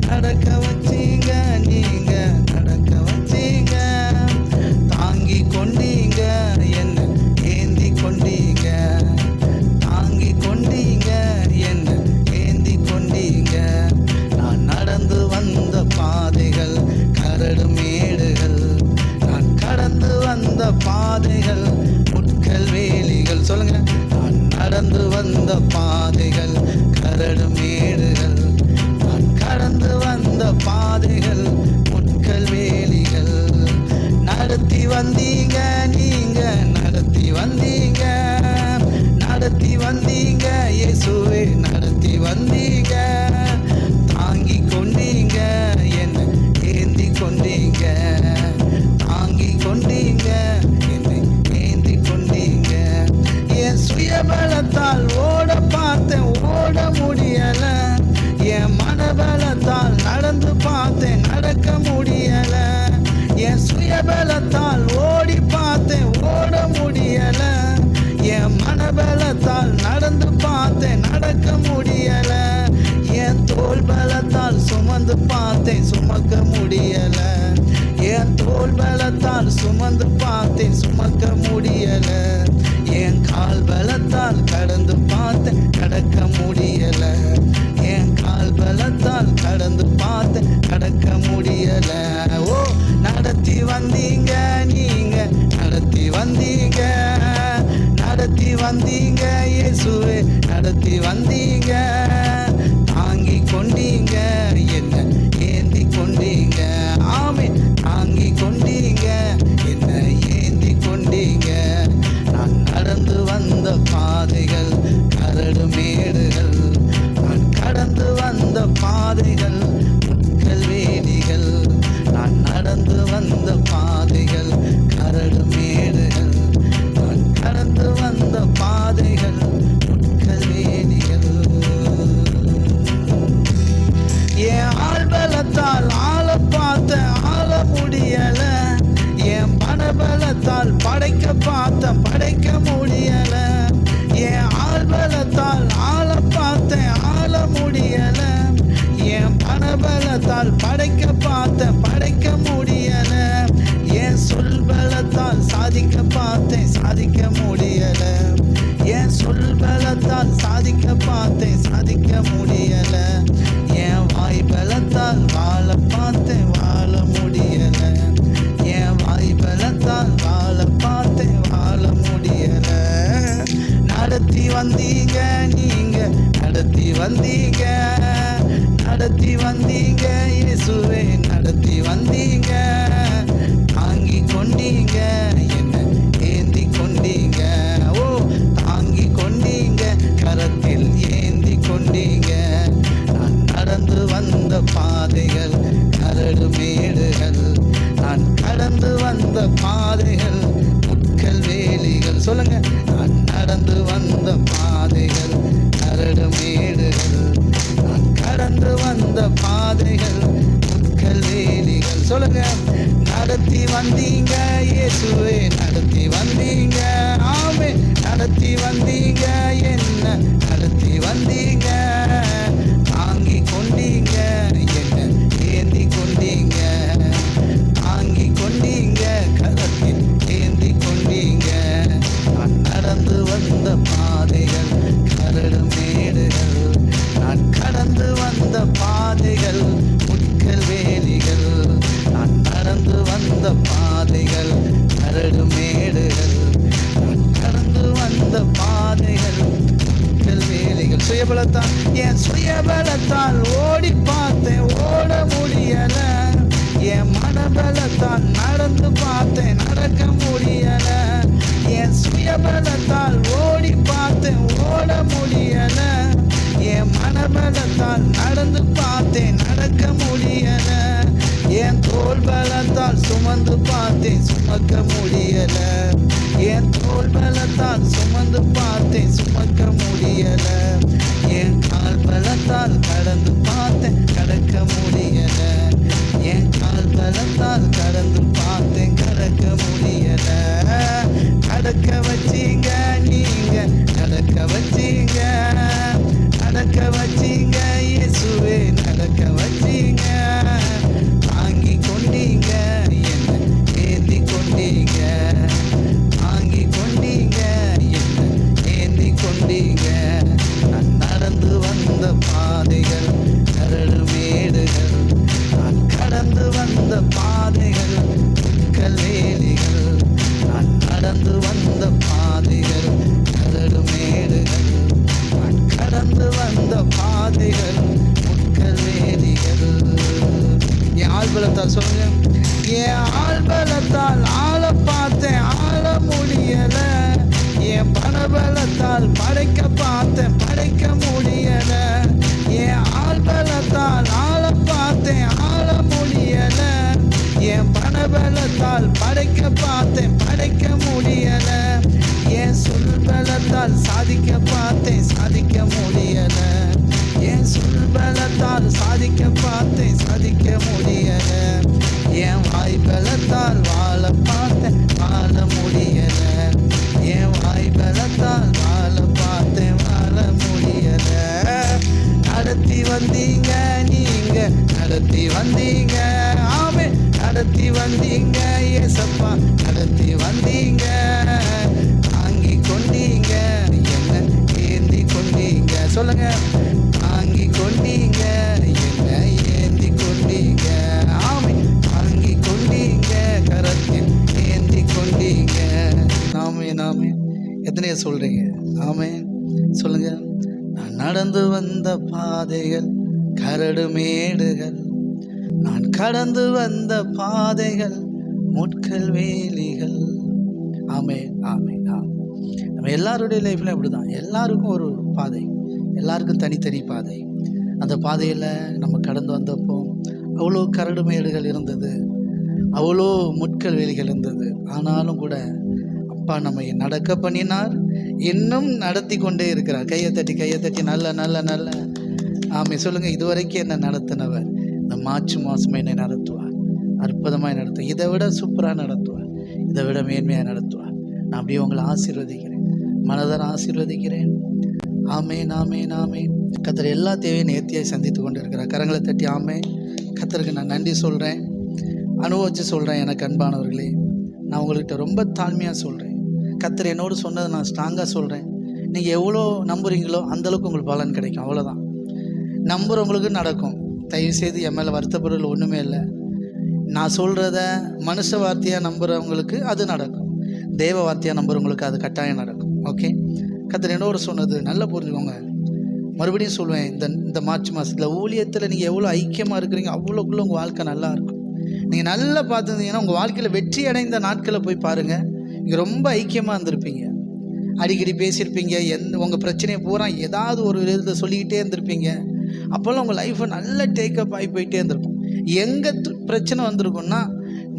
நடக்க வச்சீங்க நீங்க நடக்க வச்சீங்க, தாங்கி கொண்டீங்க என்ன ஏந்தி கொண்டீங்க, தாங்கி கொண்டீங்க என்ன ஏந்தி கொண்டீங்க. நான் நடந்து வந்த பாதைகள் கரடு மேடுகள், நான் கடந்து வந்த பாதைகள் முட்கள் வேலிகள். சொல்லுங்க, நான் நடந்து வந்த பாதைகள் கரடு மேடுகள், நான் கடந்து வந்த பாதைகள் முட்கள் வேலிகள். நடத்தி வந்தீங்க நீங்க நடத்தி வந்தீங்க, நடத்தி வந்தீங்க இயேசுவே நடத்தி வந்தீங்க, தாங்கி கொண்டீங்க என்ன ஏந்தி கொண்டீங்க, தாங்கி கொண்டீங்க என்னை ஏந்தி கொண்டீங்க. என் சுயபலத்தால் ஓட பார்த்தேன் ஓட முடியல, என் மனபலத்தால் நடந்து பார்த்தேன் நடக்க முடியல, என் சுயபலத்தால் ஓடி பார்த்தேன் ஓட முடியல, என் மனபலத்தால் நடந்து பார்த்தேன் நடக்க முடியல, என் தோள் பலத்தால் சுமந்து பார்த்தேன் சுமக்க முடியல, என் தோள் பலத்தால் சுமந்து பார்த்தேன் சுமக்க முடியல, என் கால் பலத்தால் கடந்து பார்த்தேன் கடக்க முடியல, என் கால் பலத்தால் கடந்து பார்த்தேன் கடக்க முடியல. ஓ, நடத்தி வந்தீங்க நீங்க நடத்தி வந்தீங்க, நடத்தி வந்தீங்க இயேசுவே நடத்தி வந்தீங்க, தாங்கி கொண்டீங்க என்ன ஏந்தி கொண்டீங்க. ஆமென், தாங்கி கொண்டீங்க என்ன ஏந்தி கொண்டீங்க. நான் நடந்து வந்த பாதைகள் கரடு மேடுகள், நான் கடந்து வந்த பாதைகள் முட்கள் வேலிகள், நான் நடந்து வந்த பாதைகள் கரடு மேடுகள், நான் கடந்து வந்த பாதைகள் முட்கள் வேலிகள். என் ஆள்பலத்தால் ஆள பார்த்த ஆள முடியல, என் பணபலத்தால் படைக்க பார்த்த படைக்க முடியல, என் ஆள்பலத்தால் ஆள பார்த்த ஆள முடியல, என் பணபலத்தால் படைக்க பார்த்த படைக்க முடியல, என் சொல் பலத்தால் சாதிக்க பார்த்தேன் சாதிக்க முடியல, என் சொல் பலத்தால் சாதிக்க பார்த்தேன் சாதிக்க முடியல, என் வாய் பலத்தால் வாழ பார்த்தேன் வாழ முடியல, என் வாய் பலத்தால் வாழ பார்த்தேன் வாழ முடியல. நடத்தி வந்தீங்க நீங்க நடத்தி வந்தீங்க, நடத்தி வந்தீங்க இயேசுவே நடத்தி வந்தீங்க, தாங்கி கொண்டீங்க என்ன ஏந்தி கொண்டீங்க. ஓ, தாங்கி கொண்டீங்க கரத்தில் ஏந்தி கொண்டீங்க. நான் நடந்து வந்த பாதைகள் கரடு மேடுகள், நான் கடந்து வந்த பாதைகள் முட்கள் வேலிகள். சொல்லுங்க, நான் நடந்து வந்த பாதைகள் கரடு மேடுகள், நான் கடந்து வந்த பாதைகள் முட்கள் வேலிகள். சொல்லுங்க, நடத்தி வந்தீங்க இயேசுவே நடத்தி வந்தீங்க. ஆமே, நடத்தி வந்தீங்க என்ன நடத்தி வந்தீங்க, தாங்கி கொண்டீங்க என்ன ஏந்தி கொண்டீங்க, தாங்கி கொண்டீங்க கரத்தில் ஏந்தி கொண்டீங்க. நான் நடந்து வந்த பாதைகள் கரடு மேடுகள், நான் கடந்து வந்த பாதைகள் முட்கள் வேலிகள், நான் நடந்து வந்த பாதைகள் கரடு மேடுகள், நான் கடந்து வந்த பாதைகள் முட்கள் வேலிகள். சுயபலத்தால் என் சுயபலத்தால் ஓடி பார்த்தேன் ஓட முடியல, என் மனபலத்தால் நடந்து பார்த்தேன் நடக்க முடியல, என் சுயபலத்தால் ஓடி பார்த்தேன் ஓட முடியல, என் மனபலத்தால் நடந்து பார்த்தேன் நடக்க முடியல, என் தோள் பலத்தால் சுமந்து பார்த்தேன் சுமக்க முடியல. என் தோள் பலத்தால் சுமந்து பார்த்தேன் சுமக்க முடியல. என் கால் பலத்தால் கடந்து பார்த்தேன் கடக்க முடியல. என் கால் பலத்தால் கடந்து பார்த்தேன் கடக்க முடியல. கடக்க வச்சீங்க நீங்க, நடக்க வச்சீங்க, நடக்க வச்சீங்க இயேசுவே, நடக்க வச்சீங்க. தாங்கி கொண்டீங்க என்ன ஏந்தி கொண்டீங்க, தாங்கி கொண்டீங்க என்ன ஏந்தி கொண்டீங்க. நான் நடந்து வந்த பாதைகள் கரடு மேடுகள், நான் கடந்து வந்த பாதைகள் கல்வேலிகள், நான் நடந்து வந்த பாதைகள் கரடு மேடுகள், நான் கடந்து வந்த பாதைகள் முட்கல்வேலிகள். என் ஆள்பலத்தால் சொல்லுங்க, என் ஆள்பலத்தால் ஆள பார்த்தேன் ஆள முடியல. என் பணபலத்தால் படைக்க பார்த்தேன் படைக்க முடியல. என் ஆள்பலத்தால் ஆள பார்த்தேன் ஆள முடியல. என் பணபலத்தால் படைக்க பார்த்தேன் படைக்க முடியல. என் சொல்பலத்தால் சாதிக்க பார்த்தேன் சாதிக்க முடியல. என் சொல்பலத்தால் சாதிக்க பார்த்தேன் சாதிக்க முடியல. என் வாய்பலத்தால் வாழ பார்த்தேன் வாழ முடியல. என் வாய்பலத்தால் வாழ பார்த்தேன் வாழ முடியல. நடத்தி வந்தீங்க நீங்க, நடத்தி வந்தீங்க ஆமே, நடத்தி வந்தீங்க ஏசப்பா, நடத்தி வந்தீங்க. தாங்கி கொண்டீங்க என்ன ஏந்தி கொண்டீங்க, சொல்லுங்க. தாங்கி கொண்டீங்க என்ன ஏந்தி கொண்டீங்க ஆமே, தாங்கி கொண்டீங்க கரத்தில் ஏந்தி கொண்டீங்க. நாமே நாமே எத்தனைய சொல்றீங்க ஆமே சொல்லுங்க. நான் நடந்து வந்த பாதைகள் கரடு மேடுகள், நான் கடந்து வந்த பாதைகள் முட்கள் வேலிகள். ஆமே ஆமே ஆமே. நம்ம எல்லாருடைய லைஃப்லையும் அப்படிதான். எல்லாருக்கும் ஒரு பாதை, எல்லாருக்கும் தனித்தனி பாதை. அந்த பாதையில் நம்ம கடந்து வந்தப்போ அவ்வளோ கரடு மேடுகள் இருந்தது, அவ்வளோ முட்கள் வேலிகள் இருந்தது. ஆனாலும் கூட அப்பா நம்மை நடக்க பண்ணினார், இன்னும் நடத்தி கொண்டே இருக்கிறார். கையை தட்டி நல்ல நல்ல நல்ல ஆமே சொல்லுங்கள். இதுவரைக்கும் என்னை நடத்தினவர் இந்த மார்ச் மாதம் என்னை நடத்துவார், அற்புதமாக நடத்துவார், இதை விட சூப்பராக நடத்துவார், இதை விட மேன்மையாக நடத்துவார். நான் அப்படியே உங்களை ஆசீர்வதிக்கிறேன், மனதார ஆசீர்வதிக்கிறேன். ஆமேன் ஆமேன் ஆமேன். கர்த்தர் எல்லா தேவையும் நேர்த்தியாக சந்தித்து கொண்டு இருக்கிறார். கரங்களை தட்டி ஆமேன். கர்த்தருக்கு நான் நன்றி சொல்கிறேன், அனுபவித்து சொல்கிறேன். எனக்கு அன்பானவர்களே, நான் உங்கள்கிட்ட ரொம்ப தாழ்மையாக சொல்கிறேன். கர்த்தர் என்னோடு சொன்னதை நான் ஸ்ட்ராங்காக சொல்கிறேன். நீங்கள் எவ்வளோ நம்புறீங்களோ அந்தளவுக்கு உங்களுக்கு பலன் கிடைக்கும், அவ்வளோதான். நம்புகிறவங்களுக்கு நடக்கும். தயவுசெய்து என் மேலே வருத்தப்படுறதுல ஒன்றுமே இல்லை. நான் சொல்கிறத மனுஷ வார்த்தையாக நம்புகிறவங்களுக்கு அது நடக்கும், தேவ வார்த்தையாக நம்புகிறவங்களுக்கு அது கட்டாயம் நடக்கும். ஓகே, கர்த்தர் என்னோட சொன்னது நல்லா புரிஞ்சுக்கோங்க. மறுபடியும் சொல்லுவேன், இந்த மார்ச் மாதத்தில் ஊழியத்தில் நீங்கள் எவ்வளோ ஐக்கியமாக இருக்கிறீங்க அவ்வளோக்குள்ளே உங்கள் வாழ்க்கை நல்லா இருக்கும். நீங்கள் நல்லா பார்த்துருந்தீங்கன்னா உங்கள் வாழ்க்கையில் வெற்றி அடைந்த நாட்களை போய் பாருங்கள், நீங்கள் ரொம்ப ஐக்கியமாக இருந்திருப்பீங்க, அடிக்கடி பேசியிருப்பீங்க, உங்கள் பிரச்சனையை பூரா ஏதாவது ஒரு விதத்தில் சொல்லிக்கிட்டே இருந்திருப்பீங்க. அப்போல்லாம் உங்கள் லைஃப்பை நல்ல டேக்கப் ஆகி போயிட்டே இருந்திருக்கும். எங்கே பிரச்சனை வந்திருக்குன்னா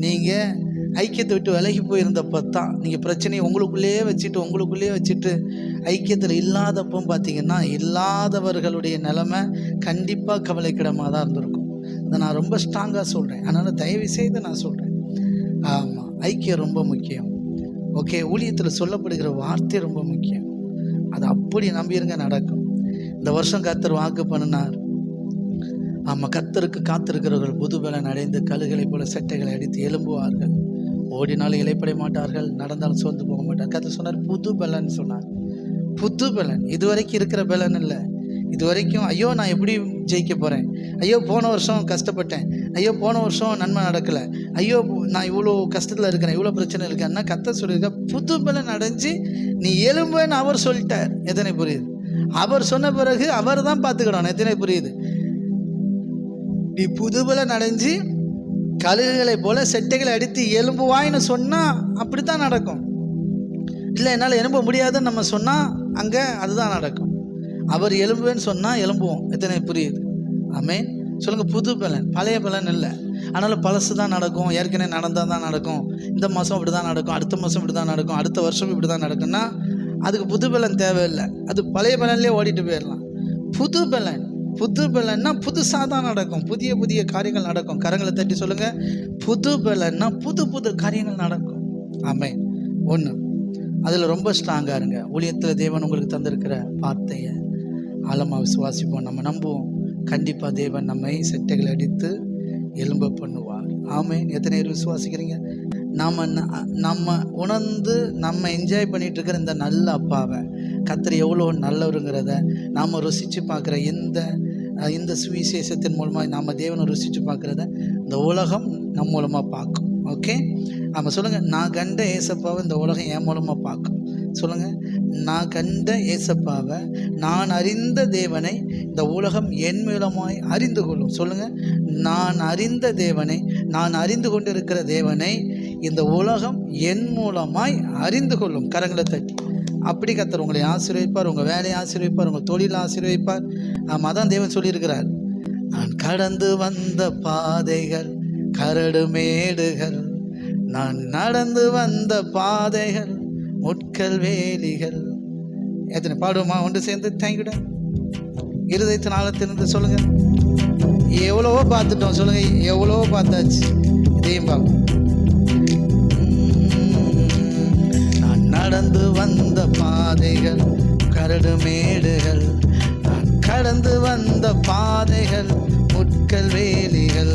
நீங்கள் ஐக்கியத்தை விட்டு விலகி போயிருந்தப்போ தான். நீங்கள் பிரச்சனையை உங்களுக்குள்ளேயே வச்சுட்டு ஐக்கியத்தில் இல்லாதப்போ பார்த்தீங்கன்னா இல்லாதவர்களுடைய நிலைமை கண்டிப்பாக கவலைக்கிடமாக தான் இருந்திருக்கும். அதை நான் ரொம்ப ஸ்ட்ராங்காக சொல்கிறேன். அதனால் தயவு செய்து நான் சொல்கிறேன், ஆமாம், ஐக்கியம் ரொம்ப முக்கியம். ஓகே, ஊழியத்தில் சொல்லப்படுகிற வார்த்தை ரொம்ப முக்கியம். அது அப்படி நம்பியிருங்க, நடக்கும். இந்த வருஷம் கர்த்தர் வாக்கு பண்ணினார். ஆமாம், கர்த்தருக்கு காத்திருக்கிறவர்கள் புது பலன் அடைந்து கழுகளை போல செட்டைகளை அடித்து எழும்புவார்கள், ஓடினாலும் இலைப்படைய மாட்டார்கள், நடந்தாலும் சோர்ந்து போக மாட்டார். கர்த்தர் சொன்னார் புது பலன் சொன்னார். புது பலன், இது வரைக்கும் இருக்கிற பலன் இல்லை. இது வரைக்கும் ஐயோ நான் எப்படி ஜெயிக்க போகிறேன், ஐயோ போன வருஷம் கஷ்டப்பட்டேன், ஐயோ போன வருஷம் நன்மை நடக்கலை, ஐயோ நான் இவ்வளோ கஷ்டத்தில் இருக்கிறேன், இவ்வளோ பிரச்சனை இருக்கேன்னா கர்த்தர் சொல்லியிருக்க புது பலன் அடைஞ்சு நீ எழும்புன்னு அவர் சொல்லிட்டார். எத்தனை புரியுது? அவர் சொன்ன பிறகு அவர் தான் பார்த்துக்கிடணும். எத்தனை புரியுது? நீ புது பலன் அடைஞ்சு கழுகுகளை போல செட்டைகளை அடித்து எலும்புவாயின்னு சொன்னால் அப்படி தான் நடக்கும். இல்லை என்னால் எலும்ப முடியாதுன்னு நம்ம சொன்னால் அங்கே அதுதான் நடக்கும். அவர் எலும்புன்னு சொன்னால் எலும்புவோம். எத்தனை புரியுது? ஆமென் சொல்லுங்கள். புது பலன், பழைய பலன் இல்லை. அதனால் பழசு தான் நடக்கும், ஏற்கனவே நடந்தால் தான் நடக்கும், இந்த மாதம் இப்படி தான் நடக்கும், அடுத்த மாதம் இப்படி தான் நடக்கும், அடுத்த வருஷம் இப்படி தான் நடக்கும்னா அதுக்கு புது பலன் தேவையில்லை. அது பழைய பலன்லேயே ஓடிட்டு போயிடலாம். புது பலன்னா புதுசாக தான் நடக்கும், புதிய புதிய காரியங்கள் நடக்கும். கரங்களை தட்டி சொல்லுங்கள், புது பலன்னா புது காரியங்கள் நடக்கும். ஆமென். ஒன்று, அதில் ரொம்ப ஸ்ட்ராங்காக இருங்க. ஊழியத்தில் தேவன் உங்களுக்கு தந்திருக்கிற வார்த்தையை ஆழமாக விசுவாசிப்போம். நம்ம நம்புவோம், கண்டிப்பாக தேவன் நம்மை செட்டைகளை அடித்து எலும்ப பண்ணுவார். ஆமென். எத்தனை பேர் விசுவாசிக்கிறீங்க? நம்ம உணர்ந்து நம்ம என்ஜாய் பண்ணிகிட்டு இருக்கிற இந்த நல்ல அப்பாவை, கர்த்தர் எவ்வளோ நல்லவருங்கிறத நாம் ருசித்து பார்க்குற இந்த சுவிசேஷத்தின் மூலமாக நாம் தேவனை ருசித்து பார்க்குறத இந்த உலகம் நம் மூலமாக பார்க்கும். ஓகே, நம்ம சொல்லுங்கள், நான் கண்ட ஏசப்பாவை இந்த உலகம் என் மூலமாக பார்க்கும். சொல்லுங்கள், நான் கண்ட ஏசப்பாவை, நான் அறிந்த தேவனை இந்த உலகம் என் மூலமாய் அறிந்து கொள்ளும். சொல்லுங்கள், நான் அறிந்த தேவனை, நான் அறிந்து கொண்டிருக்கிற தேவனை இந்த உலகம் என் மூலமாய் அறிந்து கொள்ளும். கரங்களை தட்டி அப்படி கர்த்தர் உங்களை ஆசீர்வதிப்பார், உங்கள் வேலையை ஆசீர்வதிப்பார், உங்கள் தொழிலை ஆசீர்வதிப்பார். அதான் தேவன் சொல்லியிருக்கிறார், நான் கடந்து வந்த பாதைகள் கரடு மேடுகள், நான் நடந்து வந்த பாதைகள் முட்கள் வேலிகள். எத்தனை பாடுவோமா ஒன்று சேர்ந்து? தேங்க்யூடா. இருதயத்தின் ஆழத்திலிருந்து சொல்லுங்கள், எவ்வளவோ பார்த்துட்டோம். சொல்லுங்கள், எவ்வளவோ பார்த்தாச்சு, இதையும் பார்ப்போம். நான் நடந்து வந்த பாதைகள் கரடு மேடுகள், நான் கடந்து வந்த பாதைகள் முட்கள் வேலிகள்,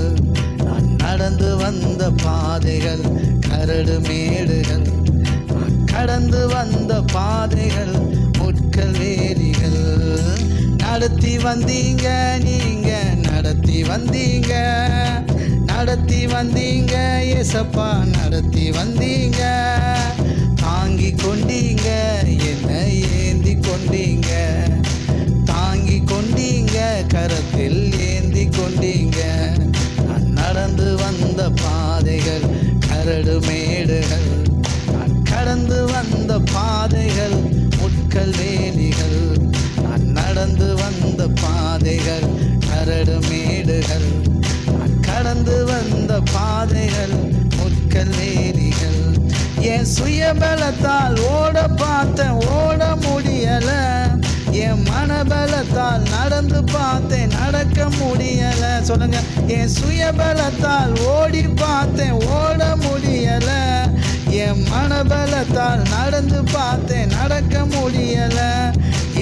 நான் நடந்து வந்த பாதைகள் கரடு மேடுகள், நான் கடந்து வந்த பாதைகள் முட்கள் வேலிகள். நடத்தி வந்தீங்க நீங்க, நடத்தி வந்தீங்க, நடத்தி வந்தீங்க ஏசப்பா, நடத்தி வந்தீங்க. தாங்கி கொண்டீங்க, என்ன ஏந்தி கொண்டீங்க, தாங்கி கொண்டீங்க, கரத்தில் ஏந்தி கொண்டீங்க. நான் நடந்து வந்த பாதைகள் கரடு மேடுகள், நான் கடந்து வந்த பாதைகள் முட்கள் வேலிகள், நான் நடந்து வந்த பாதைகள் கரடு மேடுகள், நான் கடந்து வந்த பாதைகள் முட்கள் வேலிகள். என் சுயபலத்தால் ஓட பார்த்தேன், ஓட முடியல. என் மனபலத்தால் நடந்து பார்த்தேன், நடக்க முடியல. சொல்லுங்க, என் சுயபலத்தால் ஓடி பார்த்தேன், ஓட முடியல. என் மனபலத்தால் நடந்து பார்த்தேன், நடக்க முடியல.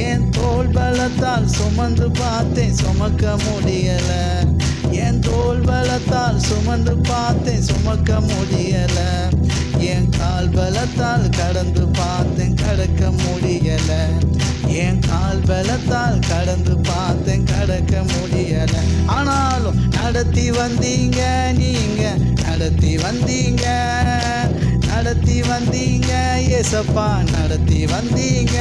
என் தோள் பலத்தால் சுமந்து பார்த்தேன், சுமக்க முடியல. என் தோள் பலத்தால் சுமந்து பார்த்தேன், சுமக்க முடியல. என் கால் பலத்தால் கடந்து பார்த்தேன், கடக்க முடியல. என் கால் பலத்தால் கடந்து பார்த்தேன், கடக்க முடியல. ஆனாலும் நடத்தி வந்தீங்க நீங்க, நடத்தி வந்தீங்க, நடத்தி வந்தீங்க ஏசப்பா, நடத்தி வந்தீங்க.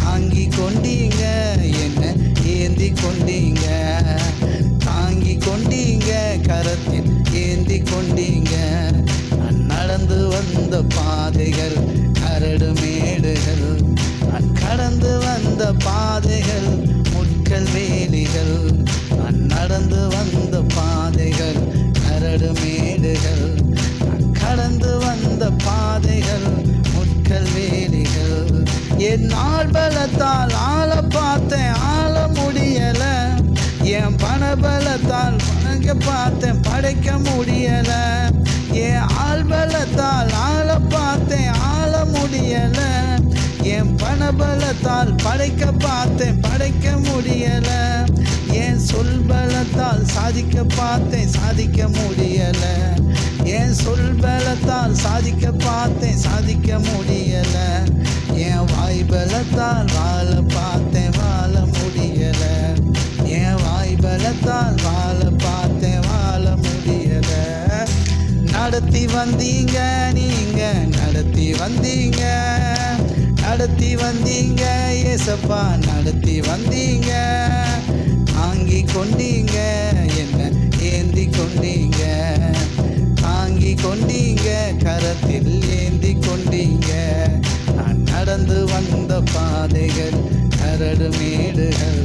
தாங்கி கொண்டீங்க, என்ன ஏந்தி கொண்டீங்க, தாங்கி கொண்டீங்க, கரத்தில் ஏந்தி கொண்டீங்க. நான் நடந்து வந்த பாதைகள் கரடு மேடுகள், நான் கடந்து வந்த பாதைகள் முட்கள் வேலிகள், நான் நடந்து வந்த பாதைகள் கரடு மேடுகள், நான் கடந்து வந்த பாதைகள் முட்கள் வேலிகள். என் நாள் பலத்தால் ஆள பார்த்தேன், ஆள முடியல. என் பணபலத்தால் பணங்க பார்த்தேன், படைக்க முடியல. என் ஆள் பலத்தால் ஆள பார்த்தேன், ஆள முடியல. என் பணபலத்தால் படைக்க பார்த்தேன், படைக்க முடியல. என் சொல் பலத்தால் சாதிக்க பார்த்தேன், சாதிக்க முடியல. என் சொல் பலத்தால் சாதிக்க பார்த்தேன், சாதிக்க முடியல. என் வாய் பலத்தால் வாழ பார்த்தேன், வாழ முடியல. என் வாய் பலத்தால் வாழ பார்த்தேன், வாழ முடியல. நடத்தி வந்தீங்க நீங்க, நடத்தி வந்தீங்க, நடத்தி வந்தீங்க ஏசப்பா, நடத்தி வந்தீங்க. தாங்கி கொண்டீங்க, என்ன ஏந்தி கொண்டீங்க, தாங்கி கொண்டீங்க, கரத்தில் ஏந்தி கொண்டீங்க. நான் நடந்து வந்த பாதைகள் கரடு மேடுகள்,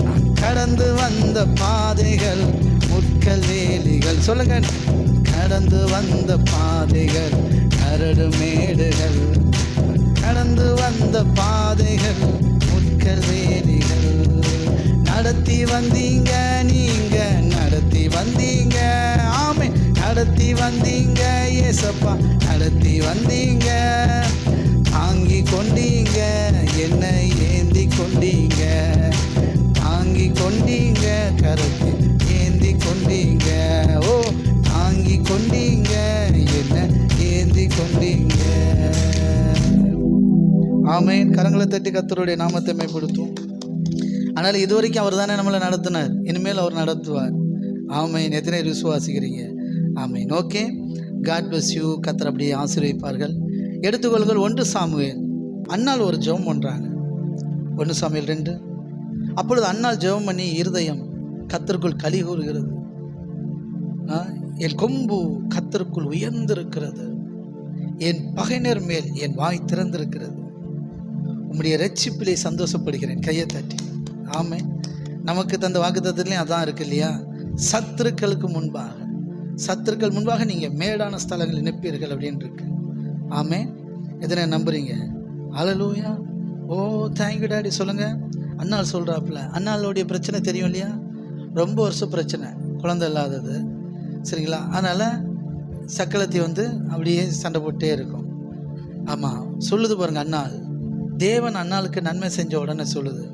நான் கடந்து வந்த பாதைகள் முட்கள் வேலிகள். சொல்லுங்க. கடந்து வந்த பாதைகள் கரடு மேடுகள், கடந்து வந்த பாதைகள் முட்கள் வேலிகள், நடத்தி வந்தீங்க நீங்க, நடத்தி வந்தீங்க. ஆமே, நடத்தி வந்தீங்க ஏசப்பா, நடத்தி வந்தீங்க. தாங்கி கொண்டீங்க, என்னை ஏந்தி கொண்டீங்க, தாங்கி கொண்டீங்க, கரத்தில் ஏந்தி கொண்டீங்க. ஓ, தாங்கி கொண்டீங்க, என்ன ஏந்தி கொண்டீங்க. ஆமென். கரங்களை தட்டி கர்த்தருடைய நாமத்தை மேம்படுத்தும். ஆனால் இதுவரைக்கும் அவர் தானே நம்மளை நடத்தினார், இனிமேல் அவர் நடத்துவார். ஆமென். எத்தனை விசுவாசிக்கிறீங்க? ஆமென். Okay, God bless you. கர்த்தர் அப்படியே ஆசீர்வதிப்பார்கள். எடுத்துக்கொள்கள் 1 சாமுவேல். அன்னாள் ஒரு ஜெபம் பண்ணுறாங்க. 1 சாமுவேல் 2. அப்பொழுது அன்னாள் ஜெபம் பண்ணி, இருதயம் கர்த்தருக்குள் களி கூறுகிறது, என் கொம்பு கர்த்தருக்குள் உயர்ந்திருக்கிறது, என் பகைஞர் மேல் என் வாய் திறந்திருக்கிறது, உம்முடைய இரட்சிப்பிலே சந்தோஷப்படுகிறேன். கையை தட்டி. ஆமென். நமக்கு தந்த வாக்குத்தத்தத்துலேயும் அதான் இருக்கு இல்லையா? சத்துருக்களுக்கு முன்பாக, சத்துருக்கள் முன்பாக நீங்கள் மேடான ஸ்தலங்களில் நிற்பீர்கள் அப்படின்னு இருக்கு. ஆமென். எதனை நம்புறீங்க? ஹல்லேலூயா. ஓ, தேங்க்யூ டாடி. சொல்லுங்க. அண்ணாள் சொல்கிறாப்புல, அண்ணாளுடைய பிரச்சனை தெரியும் இல்லையா? ரொம்ப வருஷம் பிரச்சனை, குழந்தை இல்லாதது, சரிங்களா? அதனால் சக்களத்தி அப்படியே சண்டை போட்டே இருக்கும். ஆமாம், சொல்லுது பாருங்க அண்ணாள். தேவன் அண்ணாளுக்கு நன்மை செஞ்ச உடனே சொல்லுது,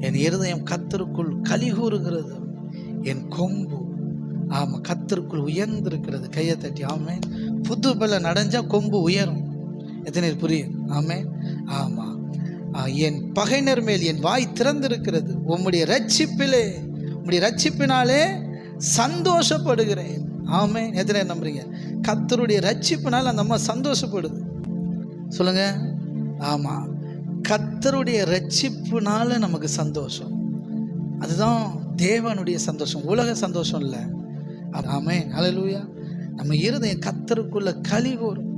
என் இருதயம் கர்த்தருக்குள் களி கூறுகிறது, என் கொம்பு ஆமாம் கர்த்தருக்குள் உயர்ந்திருக்கிறது. கையை தட்டி. ஆமென். புது பல நடைஞ்சா கொம்பு உயரும். எத்தனை புரியும்? ஆமென். ஆமாம். என் பகைஞர் மேல் என் வாய் திறந்திருக்கிறது, உம்முடைய ரட்சிப்பிலே, உம்முடைய ரட்சிப்பினாலே சந்தோஷப்படுகிறேன். ஆமென். எத்தனை நம்புறீங்க? கர்த்தருடைய ரட்சிப்பினால் அந்த அம்மா சந்தோஷப்படுது. சொல்லுங்க. ஆமாம், கர்த்தருடைய ரட்சிப்புனால நமக்கு சந்தோஷம். அதுதான் தேவனுடைய சந்தோஷம், உலக சந்தோஷம் இல்லை. ஆமென். ஹல்லேலூயா. நம்ம இருதயம் கர்த்தருக்குள்ள களி கூறும்,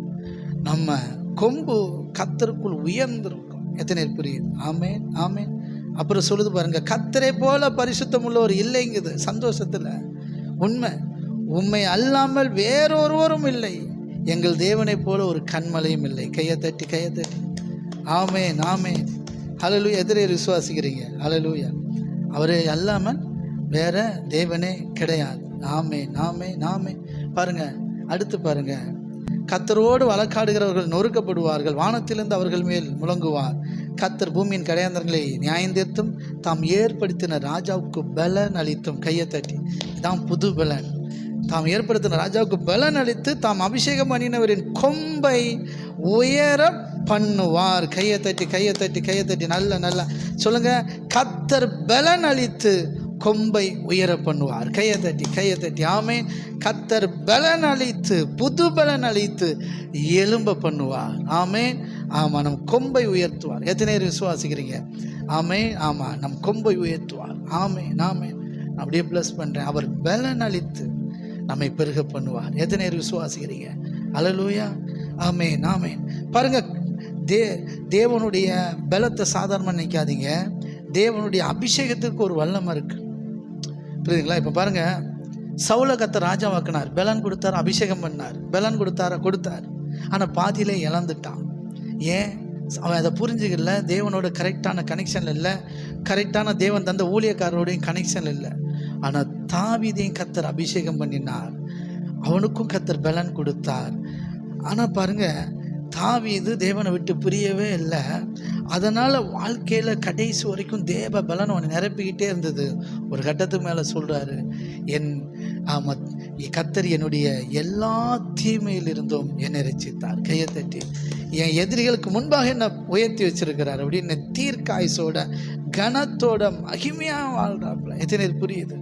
நம்ம கொம்பு கர்த்தருக்குள் உயர்ந்திருக்கும். எத்தனை புரியுது? ஆமென். ஆமென். அப்புறம் சொல்லுது பாருங்க, கர்த்தரை போல பரிசுத்தம் உள்ளவர் இல்லைங்குது சந்தோஷத்துல. உண்மை, உண்மை அல்லாமல் வேறொருவரும் இல்லை, எங்கள் தேவனை போல ஒரு கண்மலையும் இல்லை. கையை தட்டி, கையை தட்டி. ஆமென். ஆமென். ஹல்லேலூயா. எதிரே விசுவாசிக்கிறீங்க? ஹல்லேலூயா. அவரே அல்லாமல் வேற தேவனே கிடையாது. ஆமென். ஆமென். ஆமென். பாருங்க, அடுத்து பாருங்க, கர்த்தரோடு வழக்காடுகிறவர்கள் நொறுக்கப்படுவார்கள், வானத்திலிருந்து அவர்கள் மேல் முழங்குவார். கர்த்தர் பூமியின் கடையாந்தரங்களை நியாயந்தீர்த்தும் தாம் ஏற்படுத்தின ராஜாவுக்கு பலன் அளித்தும். கையை தட்டி. இதான் புது பலன். தாம் ஏற்படுத்தின ராஜாவுக்கு பலன் அளித்து தாம் அபிஷேகம் பண்ணினவரின் கொம்பை உயர பண்ணுவார். கையை தட்டி, கையை தட்டி, கையை தட்டி. நல்ல நல்லா சொல்லுங்க. கர்த்தர் பலன் அளித்து கொம்பை உயர பண்ணுவார். கையை தட்டி, கையை தட்டி. ஆமென். கர்த்தர் பலன் அளித்து, புது பலன் அளித்து எலும்ப பண்ணுவார். ஆமென். ஆமாம், நம் கொம்பை உயர்த்துவார். எத்தனை பேர் விசுவாசிக்கிறீங்க? ஆமென். ஆமாம், நம் கொம்பை உயர்த்துவார். ஆமென். ஆமென். அப்படியே ப்ளஸ் பண்ணுறேன். அவர் பலன் அளித்து நம்மை பெருக பண்ணுவார். எத்தனை பேர் விசுவாசிக்கிறீங்க? ஹல்லேலூயா. ஆமென். ஆமென். பாருங்க, தேவனுடைய பலத்தை சாதாரணமாக நினைக்காதீங்க. தேவனுடைய அபிஷேகத்துக்கு ஒரு வல்லமை இருக்கு, புரியுதுங்களா? இப்போ பாருங்க, சவுலை கர்த்தர் ராஜாவாக்கினார், பலன் கொடுத்தார், அபிஷேகம் பண்ணார், பலன் கொடுத்தார். ஆனால் பாதியிலே இழந்துட்டான். ஏன்? அவன் அதை புரிஞ்சுக்கல. தேவனோட கரெக்டான கனெக்ஷன் இல்லை, கரெக்டான தேவன் தந்த ஊழியக்காரரோடையும் கனெக்ஷன் இல்லை. ஆனால் தாவீதையும் கர்த்தர் அபிஷேகம் பண்ணினார், அவனுக்கும் கர்த்தர் பலன் கொடுத்தார். ஆனால் பாருங்க, தாவீது தேவனை விட்டு பிரியவே இல்லை. அதனால் வாழ்க்கையில் கடைசி வரைக்கும் தேவ பலன் அவனை நிரப்பிக்கிட்டே இருந்தது. ஒரு கட்டத்துக்கு மேலே சொல்கிறாரு, கர்த்தர் என்னுடைய எல்லா தீமையிலிருந்தும் என்னை ரட்சித்தார். கையை தட்டி. என் எதிரிகளுக்கு முன்பாக என்னை உயர்த்தி வச்சிருக்கிறார் அப்படின்னு தீர்க்காயசோட கனத்தோட மகிமையாக வாழ்றாப்புல. எத்தனை புரியுது?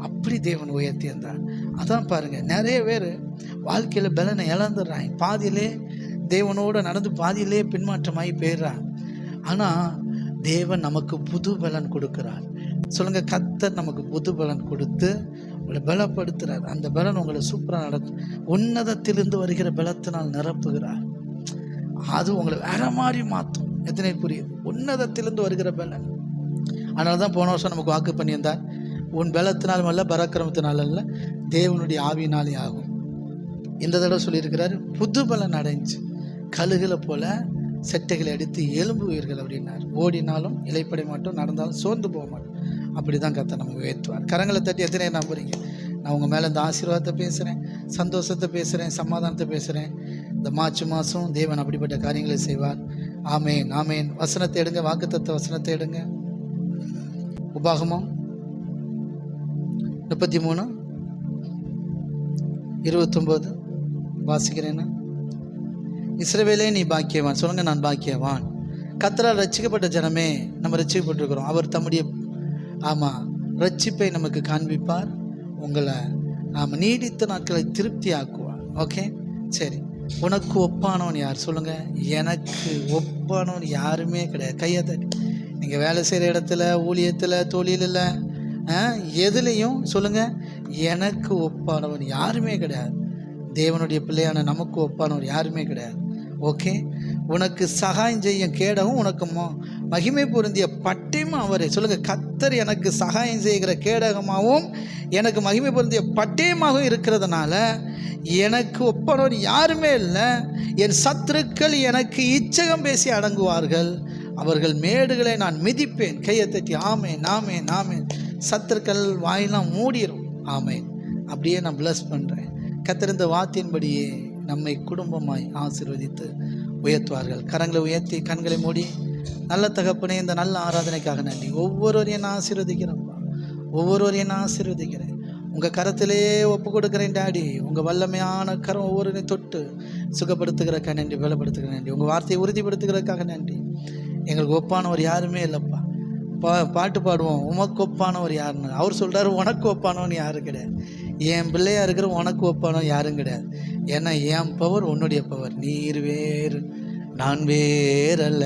அப்படி தேவன் உயர்த்தி இருந்தார். அதான் பாருங்க, நிறைய பேர் வாழ்க்கையில் பலனை இழந்துடுறாங்க. பாதியிலே தேவனோட நடந்து பாதியிலே பின்மாற்றமாகி போயிடுறாங்க. ஆனால் தேவன் நமக்கு புது பலன் கொடுக்கிறார். சொல்லுங்க, கர்த்தர் நமக்கு புது பலன் கொடுத்து உங்களை பலப்படுத்துகிறார். அந்த பலன் உங்களை சூப்பராக நடக்கும். உன்னதத்திலிருந்து வருகிற பலத்தினால் நிரப்புகிறார். அது உங்களை வேற மாதிரி மாற்றும். எத்தனை புரியுது? உன்னதத்திலிருந்து வருகிற பலன். அதனால தான் போன வருஷம் நமக்கு வாக்கு பண்ணியிருந்தார், உன் பலத்தினாலும் அல்ல, பராக்கிரமத்தினாலும் அல்ல, தேவனுடைய ஆவியினாலே ஆகும். இந்த தடவை சொல்லியிருக்கிறாரு, புது பலன் அடைஞ்சு கழுகுகளை போல செட்டைகளை அடித்து எலும்புவீர்கள் அப்படின்னார். ஓடினாலும் இலைப்படை மாட்டோம், நடந்தாலும் சோர்ந்து போக மாட்டோம். அப்படி தான் கர்த்தர் நம்ம உயர்த்துவார். கரங்களை தட்டி எத்தனை நம்புறீங்க? நான் உங்கள் மேலே இந்த ஆசீர்வாதத்தை பேசுகிறேன், சந்தோஷத்தை பேசுகிறேன், சமாதானத்தை பேசுகிறேன். இந்த மார்ச் மாதம் தேவன் அப்படிப்பட்ட காரியங்களை செய்வார். ஆமேன், ஆமேன். வசனத்தை எடுங்க, வாக்குத்தத்த வசனத்தை எடுங்க. உபாகமம் 33:29 வாசிக்கிறேன்னா, இஸ்ரவேலே நீ பாக்கியவான். சொல்லுங்க, நான் பாக்கியவான். கர்த்தரால் ரட்சிக்கப்பட்ட ஜனமே, நம்ம ரட்சிக்கப்பட்டிருக்கிறோம். அவர் தம்முடைய ரட்சிப்பை நமக்கு காண்பிப்பார். உங்களை நீடித்த நாட்களை திருப்தி ஆக்குவார். ஓகே, சரி. உனக்கு ஒப்பானவன் யார்? சொல்லுங்க, எனக்கு ஒப்பானவன் யாருமே கிடையாது. கையை தட்டி. நீங்கள் வேலை செய்கிற இடத்துல, ஊழியத்தில், தொழிலில், எதுலேயும் சொல்லுங்க, எனக்கு ஒப்பானவன் யாருமே கிடையாது. தேவனுடைய பிள்ளையான நமக்கு ஒப்பானவர் யாருமே கிடையாது. ஓகே, உனக்கு சகாயம் செய்யும் கேடகம், உனக்கு மகிமை பொருந்திய பட்டயமும் அவரே. சொல்லுங்க, கர்த்தர் எனக்கு சகாயம் செய்கிற கேடகமாகவும் எனக்கு மகிமை பொருந்திய பட்டயமாகவும் இருக்கிறதுனால எனக்கு ஒப்பானவர் யாருமே இல்லை. என் சத்துருக்கள் எனக்கு இச்சகம் பேசி அடங்குவார்கள், அவர்கள் மேடுகளை நான் மிதிப்பேன். கையை தட்டி ஆமேன், ஆமேன், ஆமேன். சத்துருக்கள் வாயெல்லாம் மூடிடும். ஆமேன். அப்படியே நான் பிளஸ் பண்ணுறேன். கர்த்தர் இந்த வார்த்தையின்படியே நம்மை குடும்பமாய் ஆசீர்வதித்து உயர்த்துவார்கள். கரங்களை உயர்த்தி கண்களை மூடி, நல்ல தகப்பனே, இந்த நல்ல ஆராதனைக்காக நன்றி. ஒவ்வொருவரையும் நான் ஆசீர்வதிக்கிறேன்ப்பா, ஒவ்வொருவரையும் நான் ஆசீர்வதிக்கிறேன். உங்கள் கரத்திலே ஒப்பு கொடுக்குறேன் டாடி. உங்கள் வல்லமையான கரம் ஒவ்வொருவரையும் தொட்டு சுகப்படுத்துகிறக்காக நன்றி, பலப்படுத்துகிற நன்றி. உங்கள் வார்த்தையை உறுதிப்படுத்துகிறதுக்காக நன்றி. எங்களுக்கு ஒப்பானவர் யாருமே இல்லைப்பா. பாட்டு பாடுவோம், உமக்கு ஒப்பானவர் யாருன்னு. அவர் சொல்கிறார், உனக்கு ஒப்பானவன் யாரும் கிடையாது. என் பிள்ளையா இருக்கிற உனக்கு ஒப்பானவன் யாரும் கிடையாது. ஏன்னா என் பவர் உன்னுடைய பவர். நீர் வேறு நான் வேறல்ல,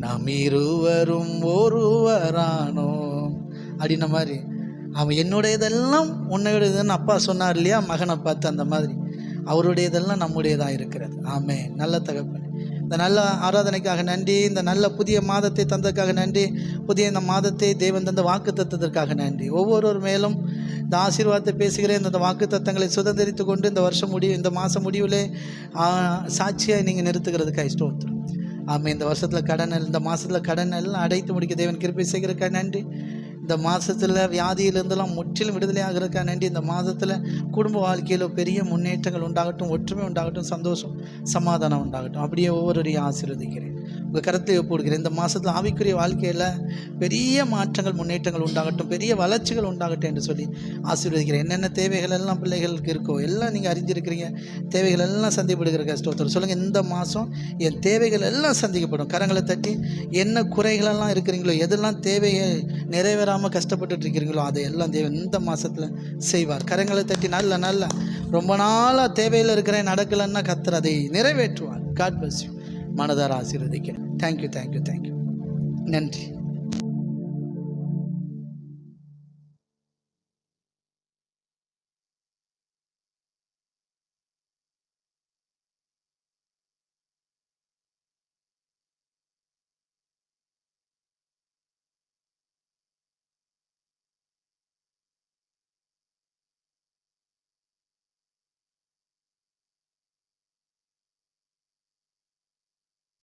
நாம் இருவரும் ஒருவரானோம் அப்படின்ன மாதிரி. அவன் என்னுடையதெல்லாம் உன்னுடையதுன்னு அப்பா சொன்னார் இல்லையா, மகனை பார்த்து. அந்த மாதிரி அவருடையதெல்லாம் நம்முடையதாக இருக்கிறது. ஆமே. நல்ல தகப்பனே, இந்த நல்ல ஆராதனைக்காக நன்றி. இந்த நல்ல புதிய மாதத்தை தந்ததுக்காக நன்றி. புதிய இந்த மாதத்தை தேவன் தந்த வாக்கு தத்தத்திற்காக நன்றி. ஒவ்வொருவர் மேலும் இந்த ஆசீர்வாதத்தை பேசுகிறேன். இந்த வாக்கு தத்தங்களை சுதந்திரித்து கொண்டு இந்த வருஷம் இந்த மாதம் முடிவில் சாட்சியாக நீங்கள் நிறுத்துகிறதுக்காக ஸ்தோத்திரம். ஆமாம். இந்த வருஷத்தில் கடன், இந்த மாதத்தில் கடன் எல்லாம் அடைத்து முடிக்க தேவன் கிருபை செய்கிறதுக்காக நன்றி. இந்த மாதத்தில் வியாதியிலிருந்தெல்லாம் முற்றிலும் விடுதலை ஆகிறதுக்காக நன்றி. இந்த மாதத்தில் குடும்ப வாழ்க்கையில் பெரிய முன்னேற்றங்கள் உண்டாகட்டும், ஒற்றுமை உண்டாகட்டும், சந்தோஷம் சமாதானம் உண்டாகட்டும். அப்படியே ஒவ்வொருவரையும் ஆசீர்வதிக்கிறேன், உங்கள் கருத்தை ஒப்புடுகிறேன். இந்த மாதத்தில் ஆவிக்குரிய வாழ்க்கையில் பெரிய மாற்றங்கள், முன்னேற்றங்கள் உண்டாகட்டும், பெரிய வளர்ச்சிகள் உண்டாகட்டும் என்று சொல்லி ஆசீர்வதிக்கிறேன். என்னென்ன தேவைகள் எல்லாம் பிள்ளைகளுக்கு இருக்கோ எல்லாம் நீங்கள் அறிஞ்சிருக்கிறீங்க. தேவைகள் எல்லாம் சந்திக்கப்படுகிற கஷ்டத்தோடு சொல்லுங்கள், இந்த மாதம் என் தேவைகள் எல்லாம் சந்திக்கப்படும். கரங்களை தட்டி என்ன குறைகளெல்லாம் இருக்கிறீங்களோ, எதெல்லாம் தேவையை நிறைவேறாமல் கஷ்டப்பட்டு இருக்கிறீங்களோ அதையெல்லாம் தேவன் இந்த மாதத்தில் செய்வார். கரங்களை தட்டி நல்ல ரொம்ப நாளாக தேவையில் இருக்கிறேன், நடக்கலைன்னா கர்த்தர் அதை நிறைவேற்றுவார். God bless you. மனதார ஆசீர்வதிக்கிறேன். தேங்க்யூ. நன்றி.